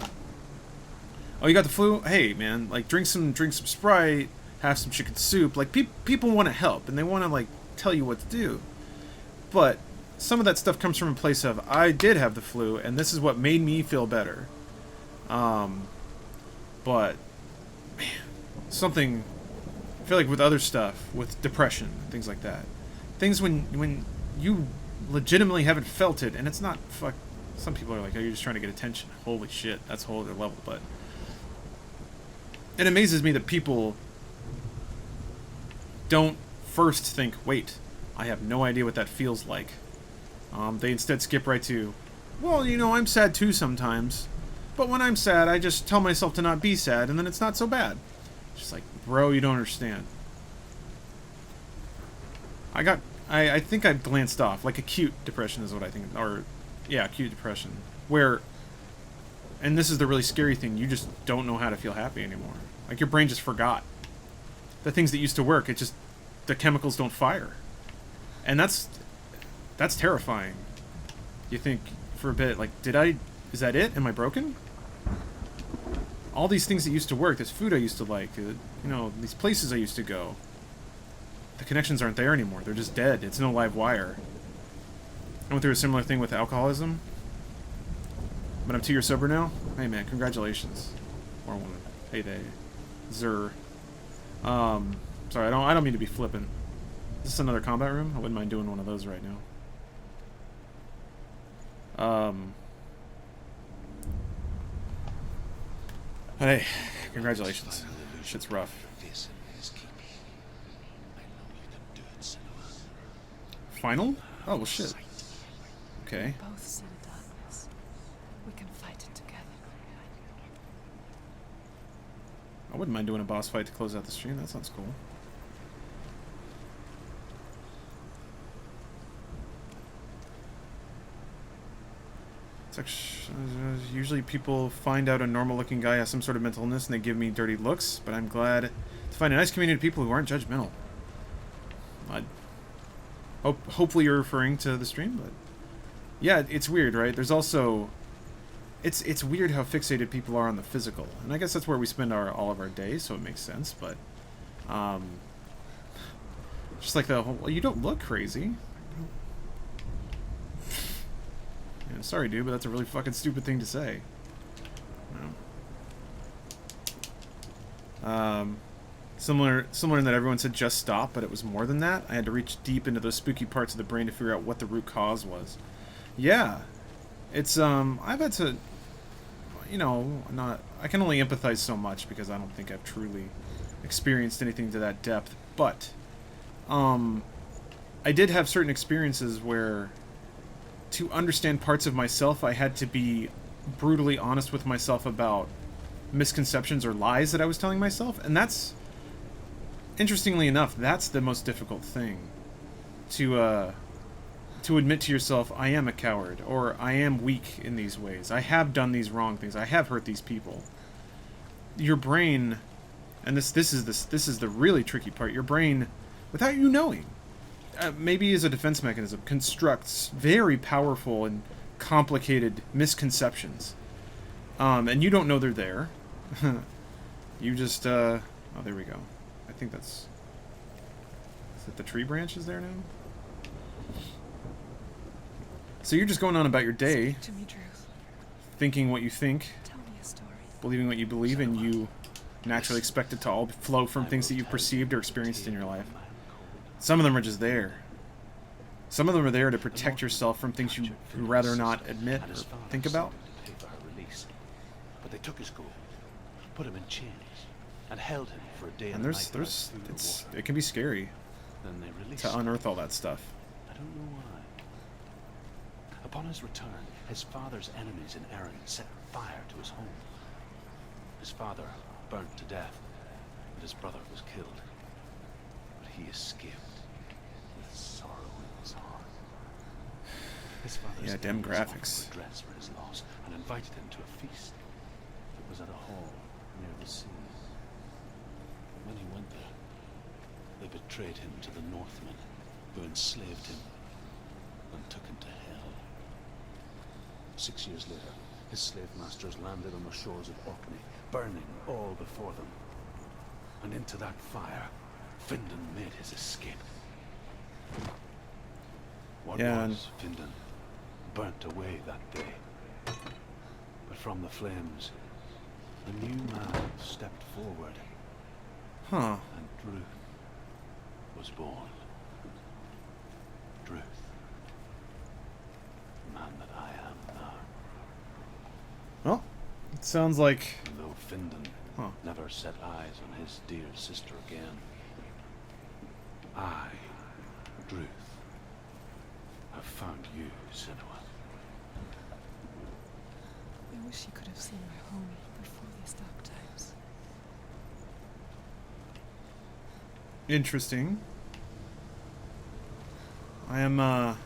you got the flu? Hey, man, like drink some Sprite, have some chicken soup. Like people want to help and they want to like tell you what to do. But some of that stuff comes from a place of, I did have the flu and this is what made me feel better. But man, something, I feel like with other stuff, with depression, things like that, things when you legitimately haven't felt it, and it's not some people are like, oh, you're just trying to get attention. Holy shit, that's a whole other level. But it amazes me that people don't first think, wait, I have no idea what that feels like. They instead skip right to, well, I'm sad too sometimes. But when I'm sad, I just tell myself to not be sad, and then it's not so bad. Just like, bro, you don't understand. I think I glanced off. Like, acute depression is what I think. Or, yeah, acute depression. Where, and this is the really scary thing, you just don't know how to feel happy anymore. Like, your brain just forgot. The things that used to work, the chemicals don't fire. And that's terrifying. You think, for a bit, like, is that it? Am I broken? All these things that used to work, this food I used to like, these places I used to go, the connections aren't there anymore. They're just dead. It's no live wire. I went through a similar thing with alcoholism, but I'm 2 years sober now. Hey man, congratulations. Or woman. Hey they. Zer. Sorry, I don't mean to be flippant. Is this another combat room? I wouldn't mind doing one of those right now. Hey, congratulations. Shit's rough. Final? Oh, well, shit. Okay. Both sin darkness. We can fight it together. I wouldn't mind doing a boss fight to close out the stream. That sounds cool. It's like, usually people find out a normal-looking guy has some sort of mental illness and they give me dirty looks, but I'm glad to find a nice community of people who aren't judgmental. Hopefully you're referring to the stream, but yeah, it's weird, right? There's also, it's weird how fixated people are on the physical, and I guess that's where we spend all of our days, so it makes sense. But just like the whole, well, you don't look crazy. Yeah, sorry, dude, but that's a really fucking stupid thing to say. Similar in that everyone said just stop, but it was more than that. I had to reach deep into those spooky parts of the brain to figure out what the root cause was. Yeah, it's I've had to, I can only empathize so much because I don't think I've truly experienced anything to that depth. But I did have certain experiences where, to understand parts of myself, I had to be brutally honest with myself about misconceptions or lies that I was telling myself, and that's, interestingly enough, that's the most difficult thing. To admit to yourself, I am a coward, or I am weak in these ways. I have done these wrong things. I have hurt these people. Your brain, and this is the really tricky part. Your brain, without you knowing, maybe as a defense mechanism, constructs very powerful and complicated misconceptions, and you don't know they're there. You just oh, there we go. I think that's... Is it the tree branches there now? So you're just going on about your day, Speak to me, truth. thinking what you think, Tell me a story. believing what you believe, and you naturally expect it to all flow from things that you've perceived or experienced in your life. Some of them are just there. Some of them are there to protect yourself from things you'd rather not admit or think about. But they took his gold, put him in chains, and held him for a day And it can be scary Then they released to unearth all that stuff. I don't know why. Upon his return, his father's enemies in Erin set fire to his home. His father burnt to death, and his brother was killed. But he escaped with sorrow in his heart. His father's damn enemies graphics. offered redress for his loss and invited him to a feast. It was at a hall near the sea. When he went there, they betrayed him to the Northmen, who enslaved him and took him to hell. 6 years later, his slave masters landed on the shores of Orkney, burning all before them. And into that fire, Findan made his escape. What was Findan burnt away that day. But from the flames, a new man stepped forward. Huh. And Druth was born. Druth. The man that I am now. Well, it sounds like... And though Findan never set eyes on his dear sister again, I, Druth, have found you, Senua. We wish you could have seen my home before these dark times. Interesting. I am,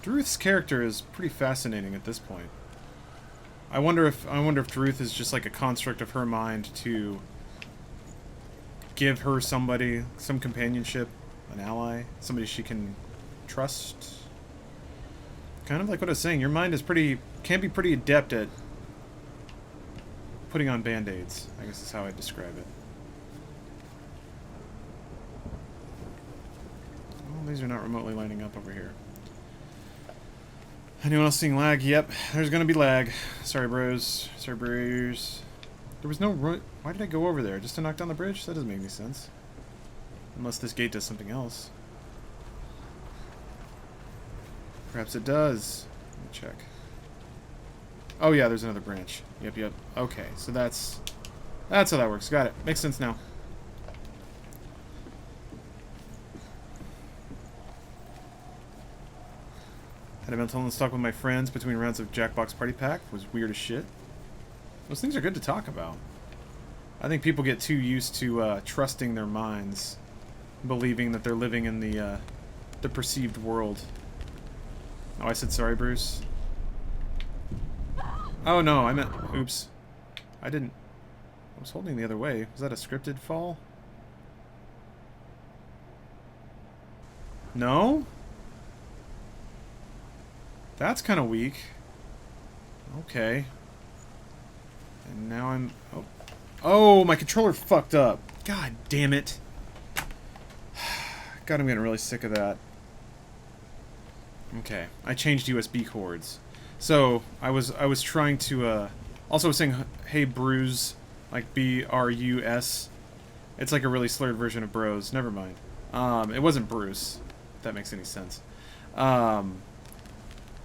Druth's character is pretty fascinating at this point. I wonder if Druth is just like a construct of her mind to give her somebody, some companionship, an ally, somebody she can trust. Kind of like what I was saying, your mind is can be pretty adept at putting on band-aids, I guess is how I'd describe it. Well, these are not remotely lining up over here. Anyone else seeing lag? Yep, there's gonna be lag. Sorry, bros. Sorry, bros. There was no... Why did I go over there? Just to knock down the bridge? That doesn't make any sense. Unless this gate does something else. Perhaps it does. Let me check. Oh yeah, there's another branch. Yep. Okay, so that's how that works. Got it. Makes sense now. Had a mental illness talk with my friends between rounds of Jackbox Party Pack. Was weird as shit. Those things are good to talk about. I think people get too used to trusting their minds, believing that they're living in the perceived world. Oh, I said sorry, Bruce. Oh no, I meant... Oops. I didn't... I was holding the other way. Was that a scripted fall? No? That's kind of weak. Okay. And now I'm... Oh. Oh, my controller fucked up. God damn it. God, I'm getting really sick of that. Okay. I changed USB cords. So, I was trying to, also I was saying, hey, Bruce, like B-R-U-S. It's like a really slurred version of bros. Never mind. It wasn't Bruce, if that makes any sense. I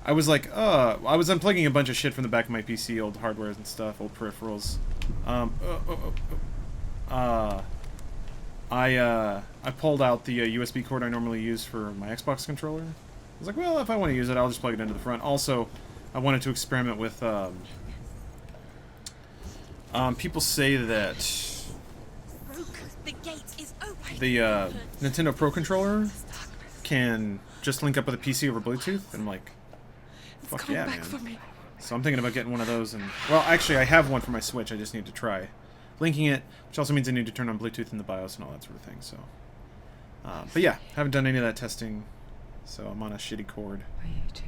was like, I was unplugging a bunch of shit from the back of my PC, old hardware and stuff, old peripherals. I pulled out the USB cord I normally use for my Xbox controller. I was like, well, if I want to use it, I'll just plug it into the front. Also, I wanted to experiment with, people say that the Nintendo Pro Controller can just link up with a PC over Bluetooth, and I'm like, fuck yeah, man. So I'm thinking about getting one of those, and, well, actually, I have one for my Switch, I just need to try linking it, which also means I need to turn on Bluetooth in the BIOS and all that sort of thing, so. But yeah, haven't done any of that testing, so I'm on a shitty cord. Are you two?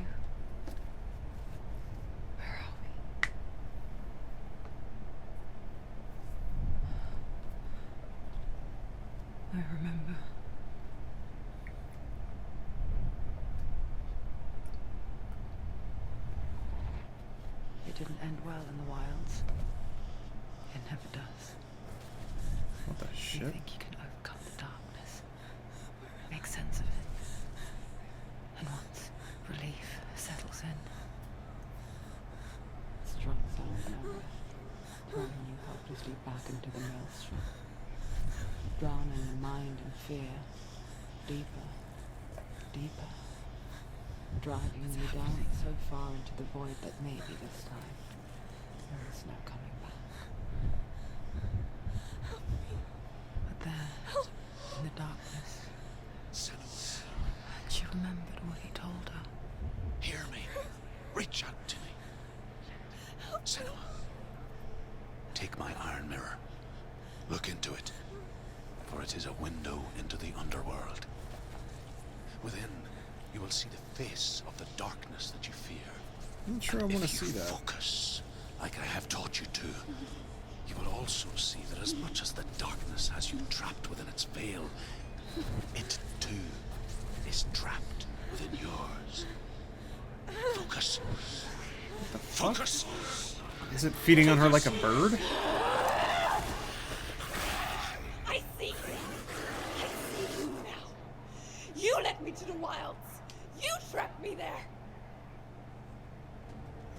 Where are we? I remember. It didn't end well in the wilds. It never does. What the shit? You think you can overcome the darkness, make sense of it, and once relief settles in, strong sound now, throwing you helplessly back into the maelstrom, drowning your mind in fear, deeper, deeper, driving you down so far into the void that maybe this time there is no coming back. But there, in the darkness, she remembered what he told her. Hear me. Reach out to me. Senua. Take my iron mirror. Look into it. For it is a window into the underworld. Within, you will see the face of the darkness that you fear. I'm not sure I want to see that. Focus, like I have taught you to, you will also see that as much as the darkness has you trapped within its veil, it too is trapped within yours. Focus. What the fuck? Focus. Is it feeding on her like a bird? I see you. I see you now. You led me to the wilds. You trapped me there.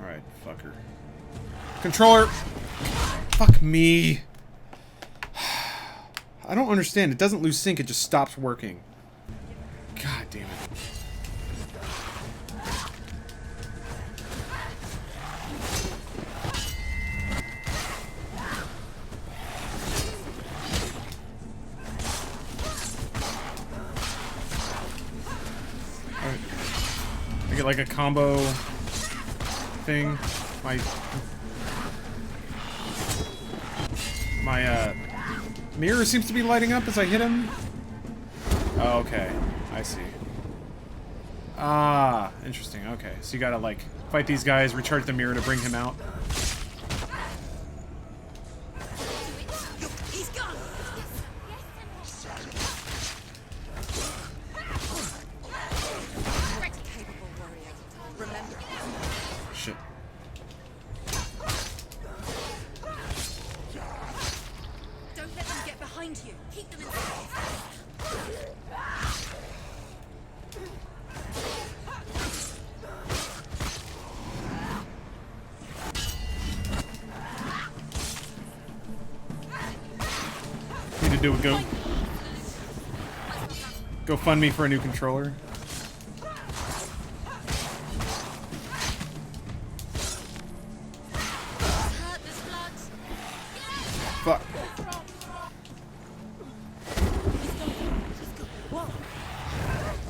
Alright, fuck her. Controller! Fuck me. I don't understand. It doesn't lose sync, it just stops working. God damn it. like a combo thing. My mirror seems to be lighting up as I hit him. Oh, okay. I see. Ah, interesting. Okay, so you gotta, like, fight these guys, recharge the mirror to bring him out. He's gone. Capable warrior. Remember. Shit. Don't let them get behind you. Keep them in place. Need to do a go fund me for a new controller. Fuck.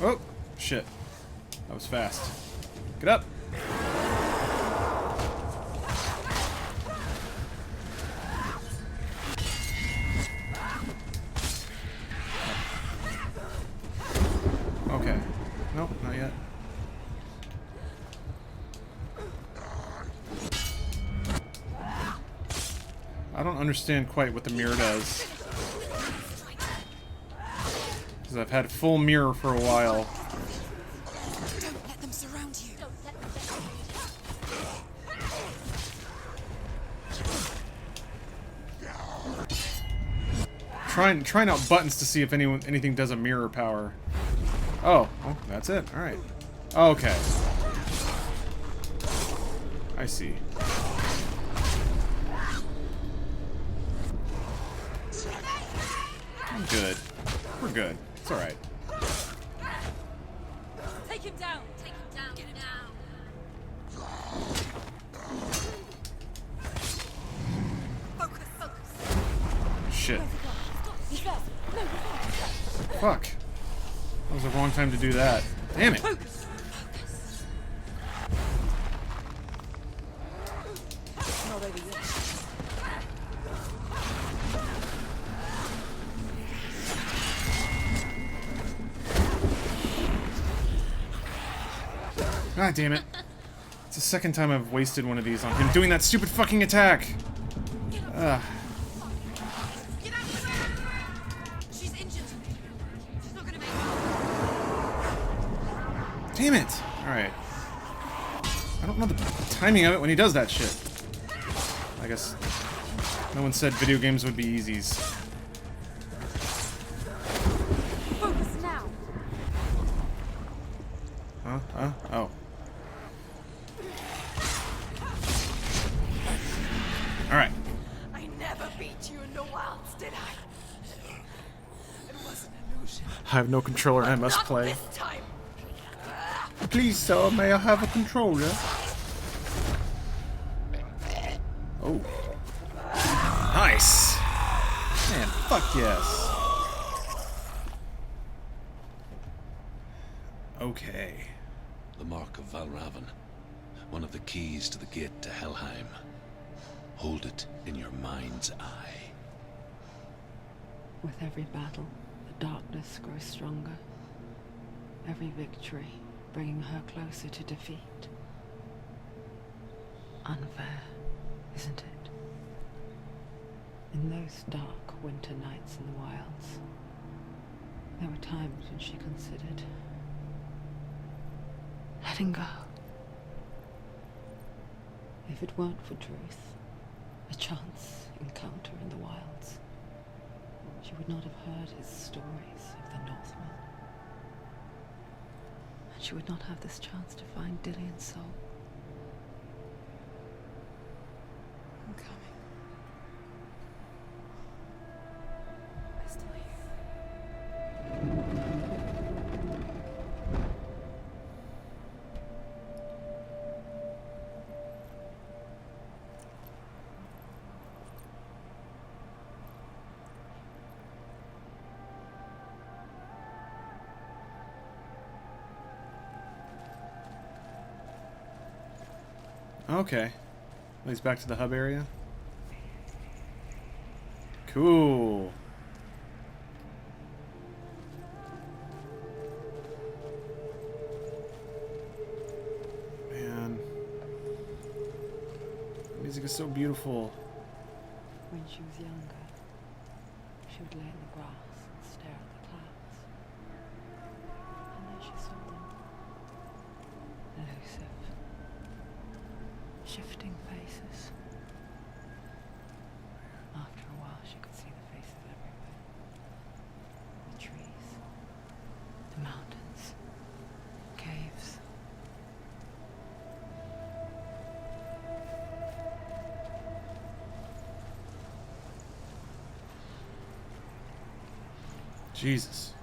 Oh, shit. That was fast. Get up. Okay. Nope, not yet. I don't understand quite what the mirror does. Because I've had full mirror for a while. Don't let them surround you. Trying out buttons to see if anything does a mirror power. Oh, that's it. All right. Okay. I see. I'm good. We're good. It's all right. Take him down. Take him down. Get him down. Focus. Focus. Shit. He's there. No, Fuck. That was the wrong time to do that. Damn it. focus. Not over yet. God damn it. It's the second time I've wasted one of these on him doing that stupid fucking attack. Ugh. Get out of the way. She's injured. She's not gonna make it. Damn it. Alright. I don't know the timing of it when he does that shit. I guess no one said video games would be easies. Focus now. Huh? Oh. Alright. I never beat you in the wilds, did I? It was an illusion. I have no controller and I must Not play. this time. Please, sir, may I have a controller? Oh. Nice! Man, fuck yes. Okay. The Mark of Valravan. One of the keys to the gate to Helheim. Hold it in your mind's eye. With every battle, the darkness grows stronger. Every victory bringing her closer to defeat. Unfair, isn't it? In those dark winter nights in the wilds, there were times when she considered letting go. If it weren't for truth, a chance encounter in the wilds, she would not have heard his stories of the Northmen. And she would not have this chance to find Dillion's soul. I'm coming. I'm still here. Okay. Leads back to the hub area. Cool. Man. The music is so beautiful. When she was younger, she would lay in the grass and stare at the clouds. And then she saw them. Elusive. Shifting faces. After a while, she could see the faces everywhere. The trees. The mountains. Caves. Jesus.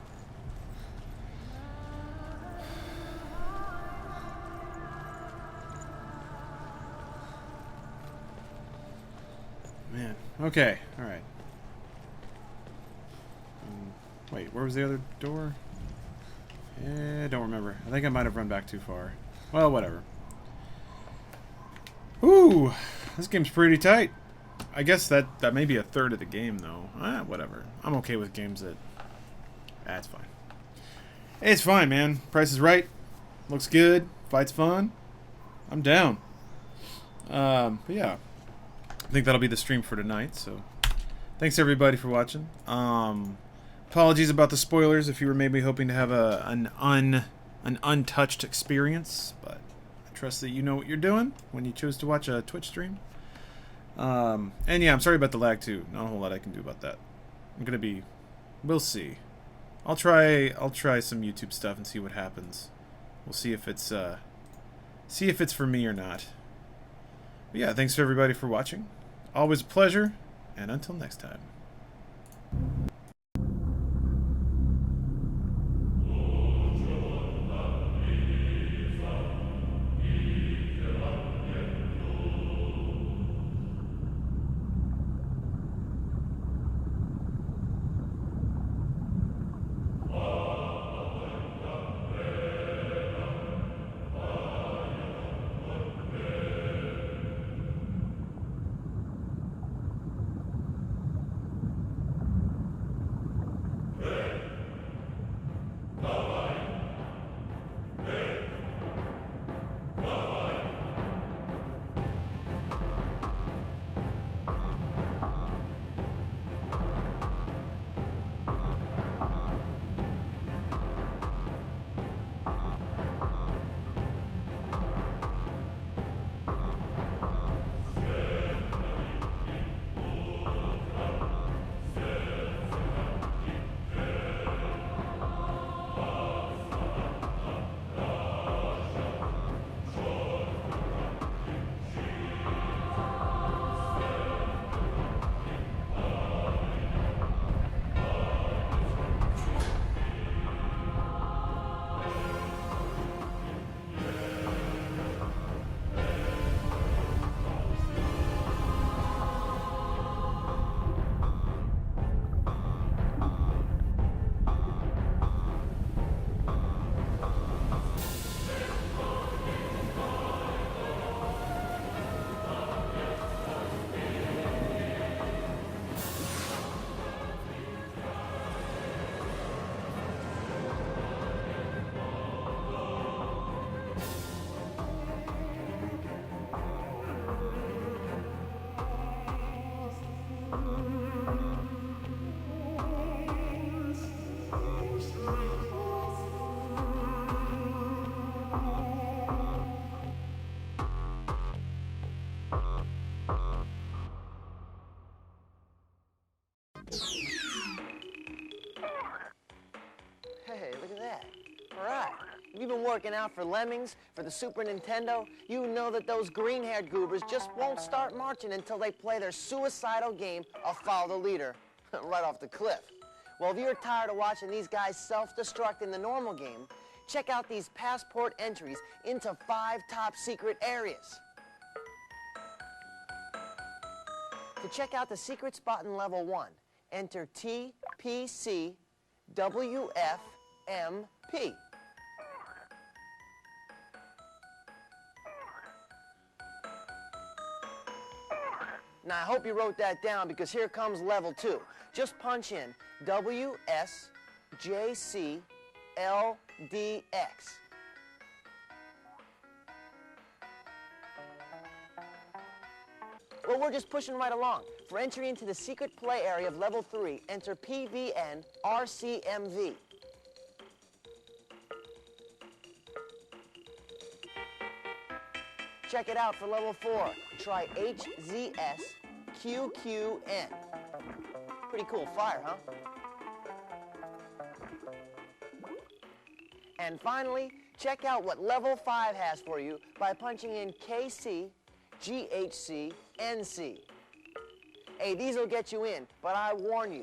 Man. Okay. All right. Wait, where was the other door? I don't remember. I think I might have run back too far. Well, whatever. Ooh, this game's pretty tight. I guess that may be a third of the game, though. Whatever. I'm okay with games that... That's fine. It's fine, man. Price is right. Looks good. Fight's fun. I'm down. But yeah. I think that'll be the stream for tonight, so... Thanks, everybody, for watching. Apologies about the spoilers if you were maybe hoping to have an untouched experience, but I trust that you know what you're doing when you chose to watch a Twitch stream. And yeah, I'm sorry about the lag, too. Not a whole lot I can do about that. I'm gonna be... We'll see. I'll try some YouTube stuff and see what happens. We'll see if it's for me or not. But yeah, thanks to everybody for watching. Always a pleasure, and until next time. Hey, look at that. All right. If you've been working out for Lemmings, for the Super Nintendo, you know that those green-haired goobers just won't start marching until they play their suicidal game of Follow the Leader right off the cliff. Well, if you're tired of watching these guys self-destruct in the normal game, check out these passport entries into 5 top-secret areas. To check out the secret spot in level 1, enter TPCWFMP. Now, I hope you wrote that down because here comes level 2. Just punch in WSJCLDX. Well, we're just pushing right along. For entry into the secret play area of level 3, enter PVN RCMV. Check it out for level 4. Try HZSQQN. Pretty cool fire, huh? And finally, check out what level 5 has for you by punching in KCGHCNC. Hey, these will get you in, but I warn you,